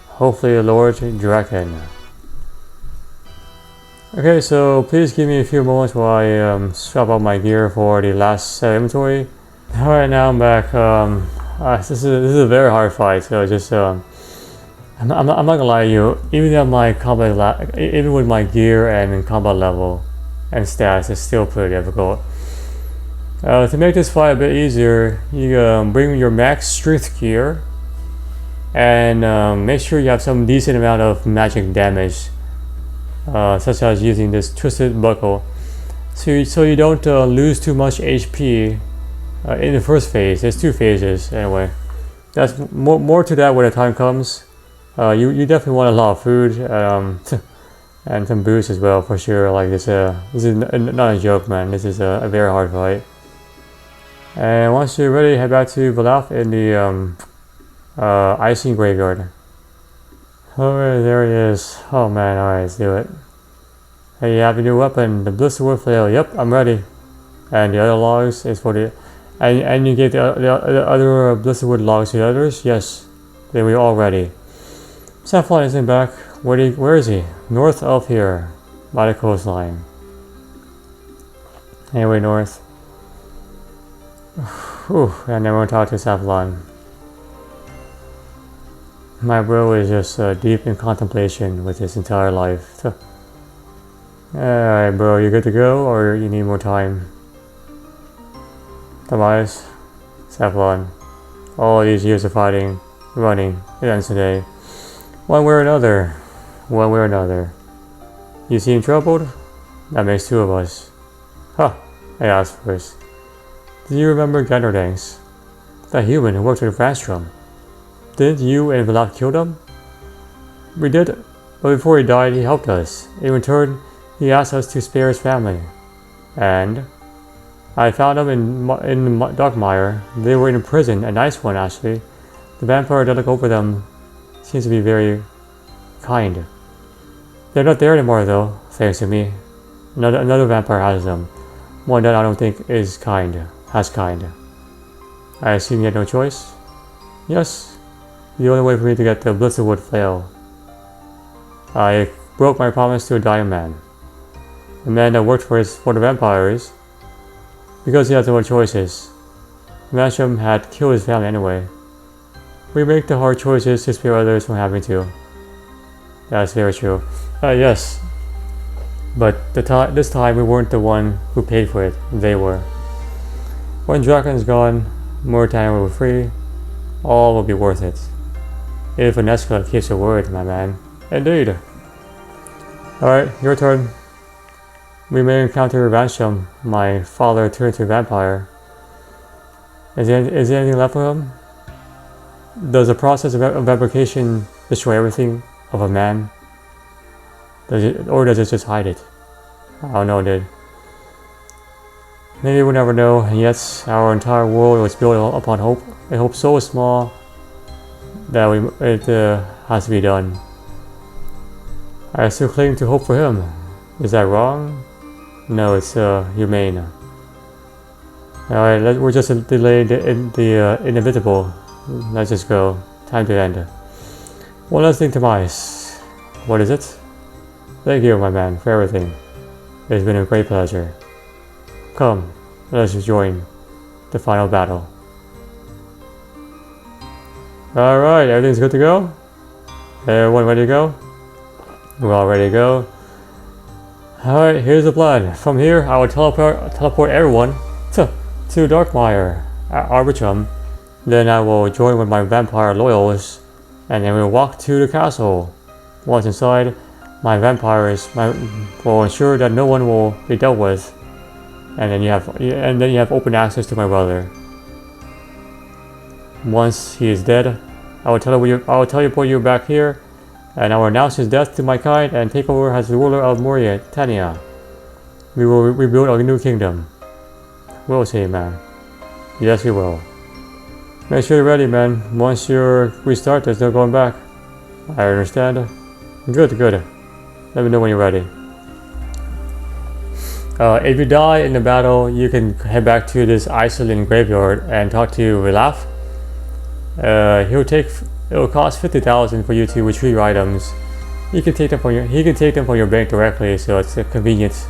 hopefully a Lord Draken. Okay, so please give me a few moments while I swap out my gear for the last set of inventory. Alright, now I'm back. This is a very hard fight, so just I'm not gonna lie to you, even at my combat even with my gear and combat level and stats, it's still pretty difficult. To make this fight a bit easier, you bring your max strength gear and make sure you have some decent amount of magic damage, such as using this twisted buckle, so you don't lose too much HP in the first phase. There's 2 phases anyway. That's more to that when the time comes. You definitely want a lot of food and some boost as well for sure. Like this is not a joke, man. This is a very hard fight. And once you're ready, head back to Valaf in the Icyene graveyard. Alright, there he is. Oh man, alright, let's do it. Hey, you have a new weapon, the Blisterwood flail. Yep, I'm ready. And the other logs is for the and you gave the other Blisterwood logs to the others. Yes, then we're all ready. Saffron isn't back. Where is he? North of here, by the coastline. Anyway, north. Whew, I never want to talk to Saffron. My bro is just deep in contemplation with his entire life. Alright, bro, you good to go, or you need more time? Tobias, Saffron, all these years of fighting, running, it ends today. One way or another. One way or another. You seem troubled? That makes 2 of us. Huh, I asked first. Do you remember Ganderdanks? That human who worked with Vanstrom? Didn't you and Vlad kill him? We did, but before he died, he helped us. In return, he asked us to spare his family. And I found them in Darkmire. They were in a prison, a nice one actually. The vampire that looked over them seems to be very kind. They're not there anymore though, thanks to me. Another vampire has them. One that I don't think is kind. I assume you had no choice? Yes. The only way for me to get the Blisterwood flail. I broke my promise to a dying man. The man that worked for the vampires. Because he had no choices. Vanstrom had killed his family anyway. We make the hard choices to spare others from having to. That's very true. Yes. But this time we weren't the one who paid for it. They were. When Draken's gone, Mauritania will be free. All will be worth it. If an Escort keeps her word, my man. Indeed. Alright, your turn. We may encounter Vanstrom, my father turned to a vampire. Is there anything left of him? Does the process of fabrication destroy everything of a man? Or does it just hide it? I don't know, dude. Maybe we'll never know, and yet our entire world was built upon hope. A hope so small that it has to be done. I still cling to hope for him. Is that wrong? No, it's humane. Alright, we're just delaying the inevitable. Let's just go. Time to end. One last thing, Tobias. What is it? Thank you, my man, for everything. It's been a great pleasure. Come, let us join the final battle. Alright, everything's good to go? Everyone ready to go? We're all ready to go. Alright, here's the plan. From here, I will teleport everyone to Darkmire at Arbitrum. Then I will join with my vampire loyals, and then we'll walk to the castle. Once inside, my vampires will ensure that no one will be dealt with, and then you have open access to my brother. Once he is dead, I will teleport you back here, and I will announce his death to my kind and take over as the ruler of Mauritania. We will rebuild our new kingdom. We'll see, man. Yes, we will. Make sure you're ready, man. Once you restart, there's no going back. I understand. Good. Let me know when you're ready. If you die in the battle, you can head back to this Icyene graveyard and talk to Relaf. It will cost 50,000 for you to retrieve your items. He can take them from your bank directly, so it's convenient.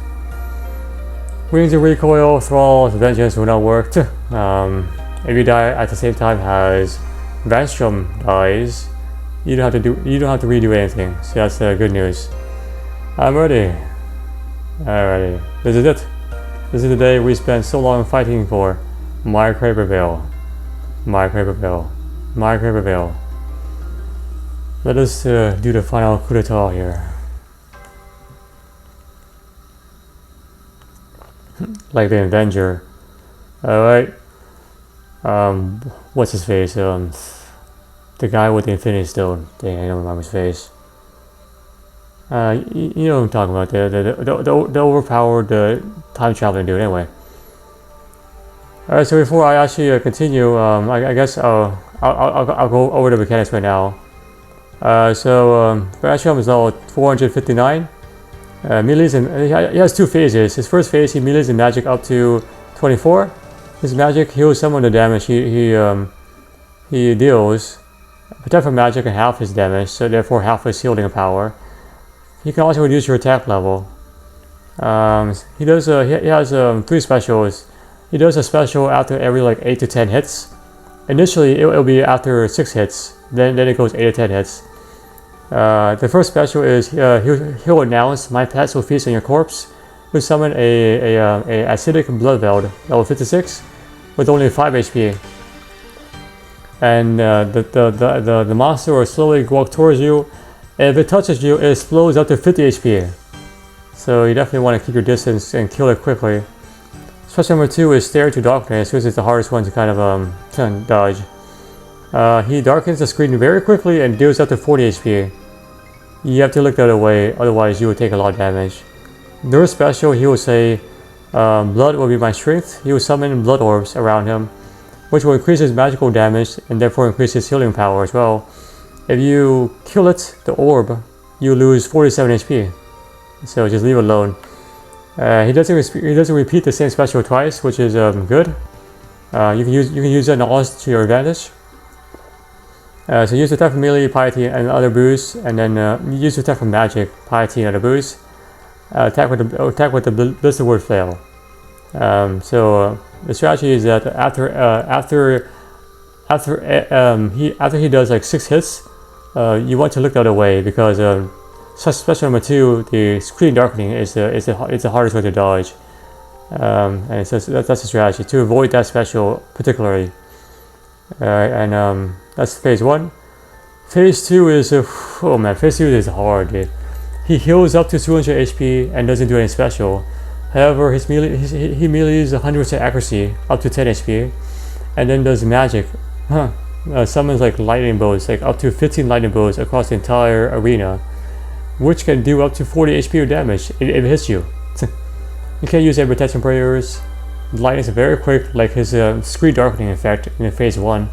Wings of Recoil, Thrall's Vengeance will not work. If you die at the same time as Vanstrom dies, you don't have to redo anything. So that's good news. I'm ready. Alrighty, this is it. This is the day we spent so long fighting for. My Cravervale. Let us do the final coup d'etat here. Like the Avenger. Alright. What's his face? The guy with the Infinity Stone. Dang, I don't remember his face. You know what I'm talking about. The overpowered time traveling dude. Anyway. Alright, so before I actually continue, I guess I'll go over the mechanics right now. Vanstrom is level 459. Melees and he has two phases. His first phase, he melees and magic up to 24. His magic heals some of the damage he deals. Protect from magic and half his damage, so therefore half his healing power. He can also reduce your attack level. He has three specials. He does a special after every like 8 to 10 hits. Initially, it'll be after 6 hits. Then it goes 8 to 10 hits. The first special is he'll announce my pets will feast on your corpse. We summon a acidic Bloodveld, level 56, with only 5 HP. And the monster will slowly walk towards you. If it touches you, it explodes up to 50 HP. So you definitely want to keep your distance and kill it quickly. Special number 2 is Stare to Darkness, which is the hardest one to kind of dodge. He darkens the screen very quickly and deals up to 40 HP. You have to look the other way, otherwise you will take a lot of damage. During special, he will say, blood will be my strength. He will summon blood orbs around him, which will increase his magical damage and therefore increase his healing power as well. If you kill it, the orb, you lose 47 HP. So just leave it alone. He doesn't repeat the same special twice, which is good. You can use that knowledge to your advantage. So use attack from melee, piety, and other boosts, and then use attack from magic, piety, and other boosts. Attack with the Blisterwood flail. The strategy is that after he does like 6 hits, you want to look the other way because special number 2, the screen darkening, is the hardest way to dodge. And that's the strategy to avoid that special particularly. That's phase 1. Phase 2 is phase 2 is hard, dude. He heals up to 200 HP and doesn't do any special. However, he melees 100% accuracy up to 10 HP, and then does magic. Summons like lightning bolts, like up to 15 lightning bolts across the entire arena, which can do up to 40 HP of damage if it hits you. You can't use any protection prayers. Lightning is very quick, like his screen darkening effect in phase 1.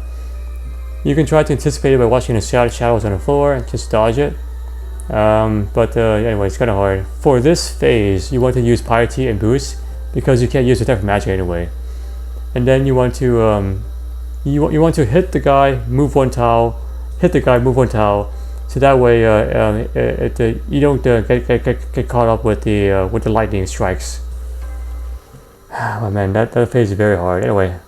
You can try to anticipate it by watching the shadows on the floor and just dodge it. Anyway, it's kind of hard. For this phase, you want to use piety and boost because you can't use attack from magic anyway. And then you want to hit the guy, move one tile, so that way you don't get caught up with the lightning strikes. Oh man, that phase is very hard. Anyway,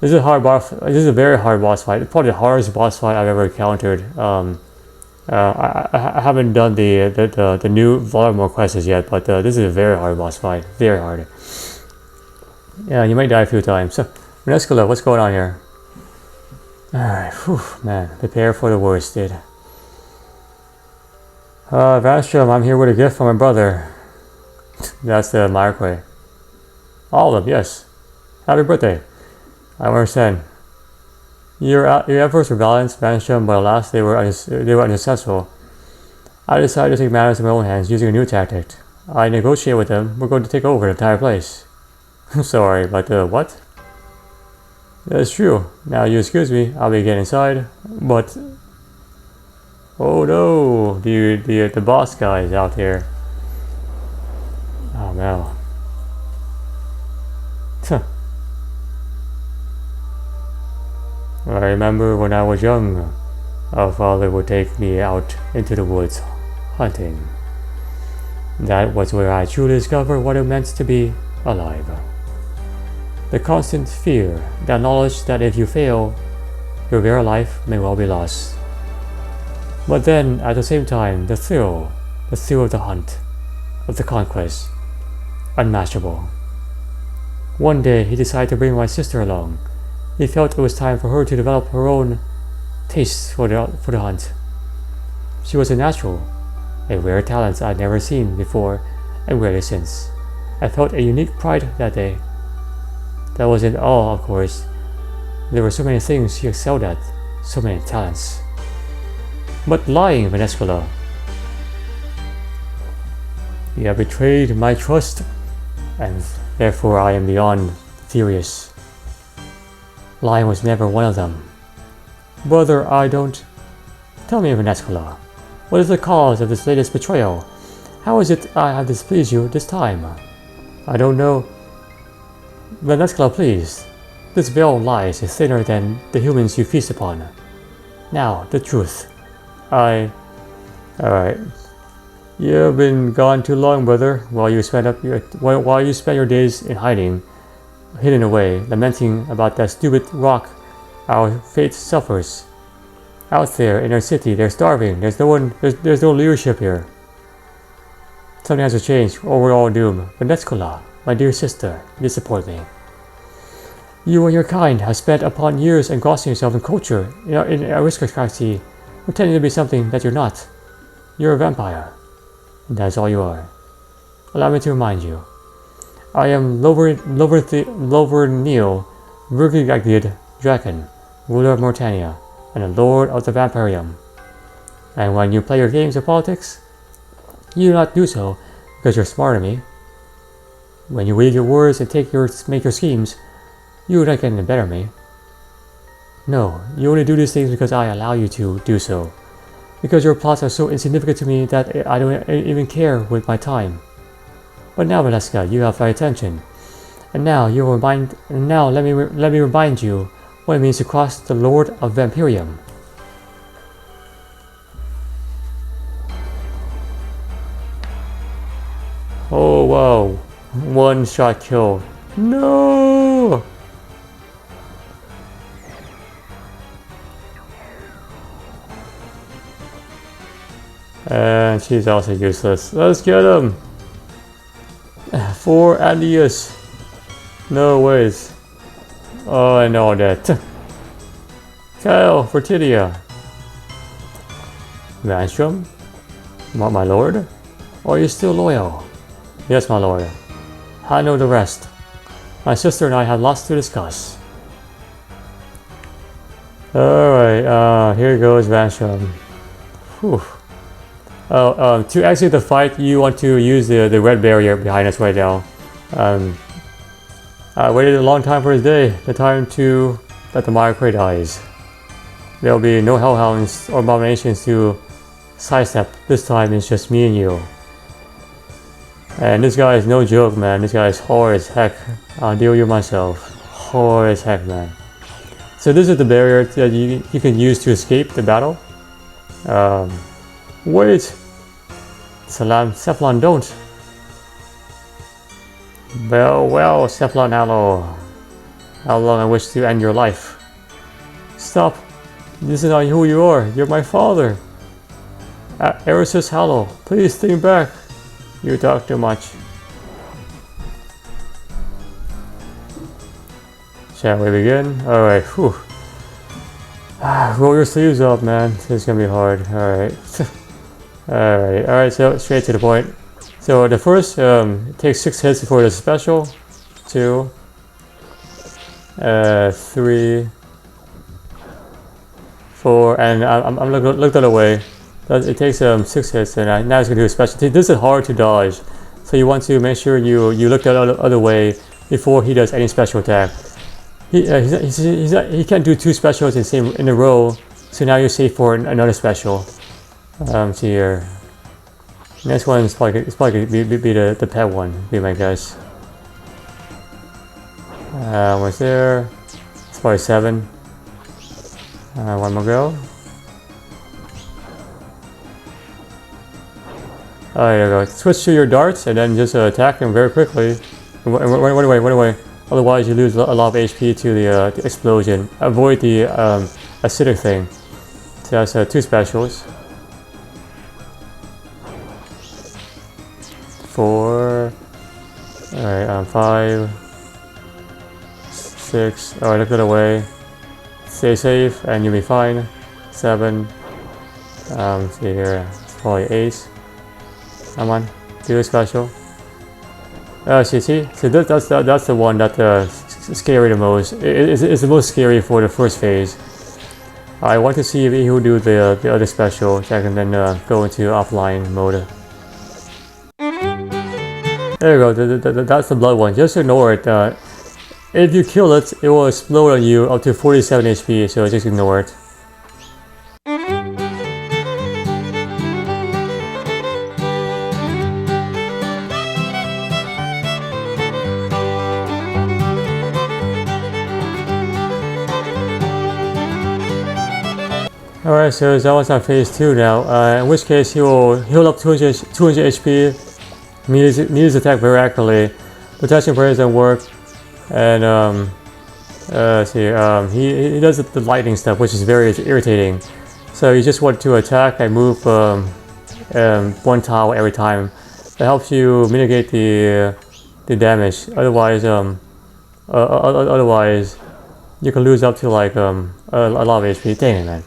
This is a hard boss. This is a very hard boss fight. It's probably the hardest boss fight I've ever encountered. I haven't done the new Voldemort quests yet, but this is a very hard boss fight. Very hard. Yeah, you might die a few times. So, Escort, what's going on here? Alright, man. Prepare for the worst, dude. Vanstrom, I'm here with a gift from my brother. That's the Kroy. All of them, yes. Happy birthday. I understand. Your efforts were balanced, Vanstrom, but alas, they were unsuccessful. I decided to take matters in my own hands using a new tactic. I negotiate with them. We're going to take over the entire place. Sorry, but what? That's true. Now you excuse me. I'll be getting inside. But oh no, the boss guy is out here. Oh no. I remember when I was young, our father would take me out into the woods hunting. That was where I truly discovered what it meant to be alive. The constant fear, the knowledge that if you fail, your very life may well be lost. But then, at the same time, the thrill of the hunt, of the conquest, unmatchable. One day, he decided to bring my sister along. He felt it was time for her to develop her own taste for the hunt. She was a natural, a rare talent I'd never seen before and rarely since. I felt a unique pride that day. That wasn't all, of course. There were so many things she excelled at, so many talents. But lying, Vanstrom. You have betrayed my trust, and therefore I am beyond furious. Lying was never one of them. Brother, I don't... Tell me, Vanstrom, what is the cause of this latest betrayal? How is it I have displeased you this time? I don't know. Vanstrom, please. This veil of lies is thinner than the humans you feast upon. Now, the truth. Alright. You've been gone too long, brother, while you spend your days in hiding, hidden away, lamenting about that stupid rock our fate suffers. Out there in our city, they're starving. There's no leadership here. Something has to change, or we're all doomed. Vanstrom, my dear sister, you disappoint me. You and your kind have spent upon years engrossing yourself in culture, in aristocracy, pretending to be something that you're not. You're a vampire. And that's all you are. Allow me to remind you. I am Lovernil, Vergigagid Draken, ruler of Mortania, and the lord of the Vampirium. And when you play your games of politics, you do not do so because you're smarter than me. When you weave your words and make your schemes, you would not get any better me. No, you only do these things because I allow you to do so. Because your plots are so insignificant to me that I don't even care with my time. But now, Vanstrom, you have my attention. And now let me remind you what it means to cross the Lord of Vampirium. Oh wow. One shot kill. No! And she's also useless. Let's get him! For Alias. No ways. Oh, I know that. Kyle for Tidia. Vanstrom? My lord? Are you still loyal? Yes, my lord. I know the rest. My sister and I have lots to discuss. Alright, here goes Vanstrom. Whew. To exit the fight, you want to use the red barrier behind us right now. I waited a long time for this day, the time to let the Kroy dies. There'll be no hellhounds or abominations to sidestep. This time it's just me and you. And this guy is no joke, man. This guy is hard as heck. I'll deal with you myself. Hard as heck, man. So this is the barrier that you can use to escape the battle. Wait! Cephalon, don't! Well, Cephalon Hallow. how long I wish to end your life. Stop! This is not who you are. You're my father. Eris's Hollow. Please think back. You talk too much. Shall we begin? Alright, whew. Roll your sleeves up, man. This is gonna be hard. Alright. Alright, so straight to the point. So the first, it takes 6 hits before the special. 2, 3, 4, and I'm looked the other way. It takes 6 hits, and now it's gonna do a special. This is hard to dodge, so you want to make sure you look the other way before he does any special attack. He can't do 2 specials in a row, so now you're safe for another special. See here. Next one is probably gonna be the pet one. Be my guess. What's there? It's probably 7. One more go. Oh, there you go. Switch to your darts and then just attack him very quickly. Run away. Otherwise, you lose a lot of HP to the explosion. Avoid the acidic thing. So that's 2 specials. 4. Alright, 5. 6. Alright, look the other way. Stay safe and you'll be fine. 7. See here. It's probably 8. Come on, do a special. See, so that's the one that's scary the most. It's the most scary for the first phase. I want to see if he will do the other special, so I can then go into offline mode. There you go, that's the blood one. Just ignore it. If you kill it, it will explode on you up to 47 HP, so just ignore it. Alright, so that was on phase 2 now, in which case he will heal up 200 HP, needs to attack very accurately, protection prayers don't work, and he does the lightning stuff, which is very irritating. So you just want to attack and move 1 tile every time. That helps you mitigate the damage, otherwise you can lose up to like a lot of HP. Dang it, man.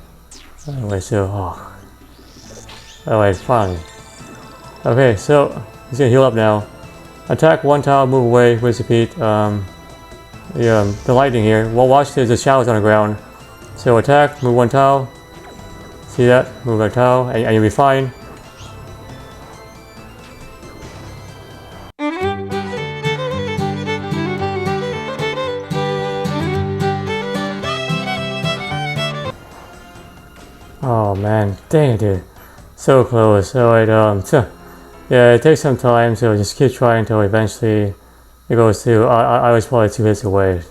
Anyway, so, alright, finally. Okay, so, he's gonna heal up now. Attack 1 tile, move away, rinse repeat. The lightning here. Well, watch, there's the shadows on the ground. So attack, move 1 tile. See that? Move 1 tile, and you'll be fine. Oh man, dang it, dude. So close. Alright, yeah, it takes some time, so just keep trying until eventually it goes to, I was probably 2 hits away.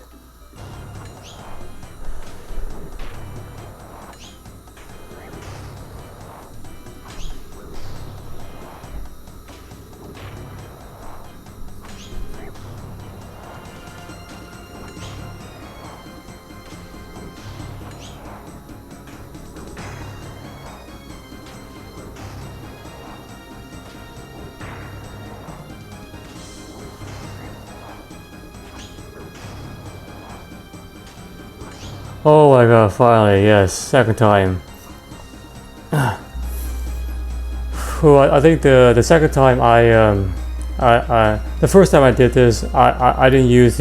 Oh my god, finally, yes, 2nd time. Well, I think the 2nd time the first time I did this, I didn't use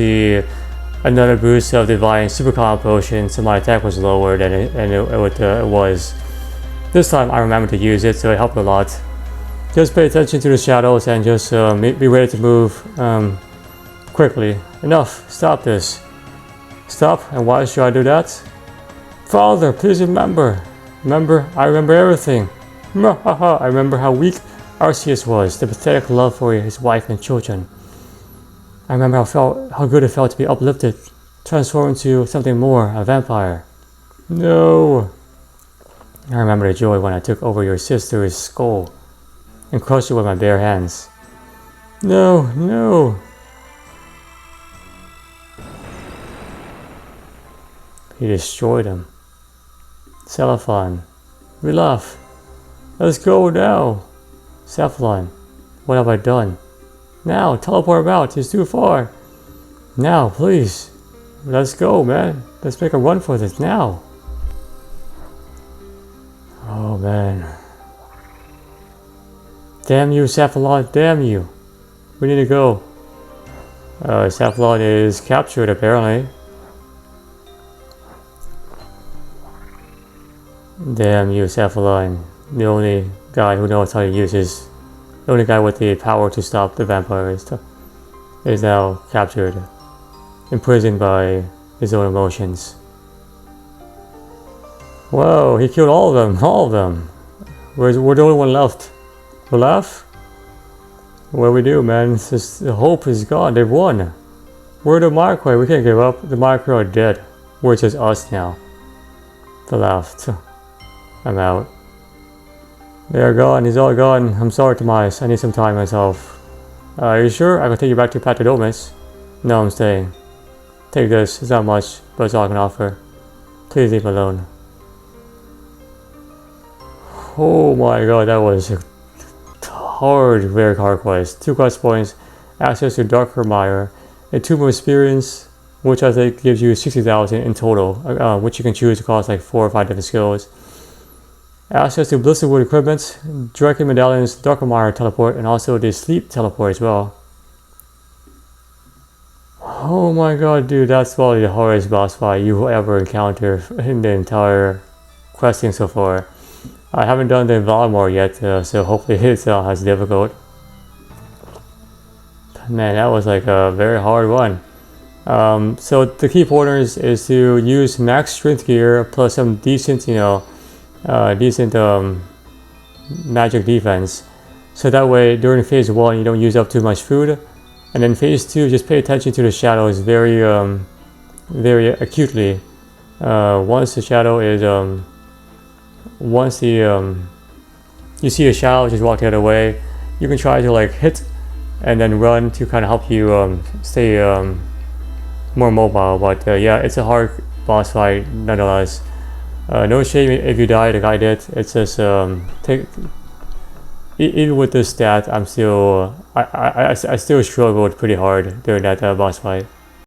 another boost of Divine Super Combo Potion, so my attack was lower than it was. This time I remembered to use it, so it helped a lot. Just pay attention to the shadows and just be ready to move quickly. Enough, stop this. Stop, and why should I do that? Father, please remember. I remember everything. I remember how weak Arceus was, the pathetic love for his wife and children. I remember how good it felt to be uplifted, transformed into something more, a vampire. No. I remember the joy when I took over your sister's skull and crushed it with my bare hands. No. He destroyed him. Cephalophon. We left. Let's go now. Cephalon. What have I done? Now, teleport out. It's too far. Now, please. Let's go, man. Let's make a run for this now. Oh, man. Damn you, Cephalon. Damn you. We need to go. Cephalon is captured, apparently. Damn you, Cephalon. The only guy who knows how to use his... The only guy with the power to stop the vampires is now captured. Imprisoned by his own emotions. Whoa, he killed all of them. All of them. We're the only one left. We're left? What do we do, man? It's just, the hope is gone. They've won. We're the Marquis. We can't give up. The Marquis are dead. We're just us now. The left. I'm out. They're gone. He's all gone. I'm sorry, Tomas. I need some time myself. Are you sure? I can take you back to Patodomus. No, I'm staying. Take this. It's not much, but it's all I can offer. Please leave me alone. Oh my god, that was a hard, very hard quest. 2 quest points, access to Darker Mire, a Tomb of Experience, which I think gives you 60,000 in total, which you can choose across like 4 or 5 different skills. Access to Blisterwood equipment, Draken Medallions, Darker Mire teleport, and also the Sleep teleport as well. Oh my god, dude, that's probably the hardest boss fight you will ever encounter in the entire questing so far. I haven't done the Valamor yet, so hopefully it's not as difficult. Man, that was like a very hard one. So the key pointers is to use max strength gear plus some decent, magic defense. So that way during phase 1 you don't use up too much food. And then phase 2, just pay attention to the shadows very acutely. Once the shadow is, you see a shadow, just walk the other way. You can try to like hit and then run to kind of help you stay more mobile. But yeah, it's a hard boss fight nonetheless. No shame if you die like I did. It's just even with this stat, I'm still I still struggled pretty hard during that boss fight.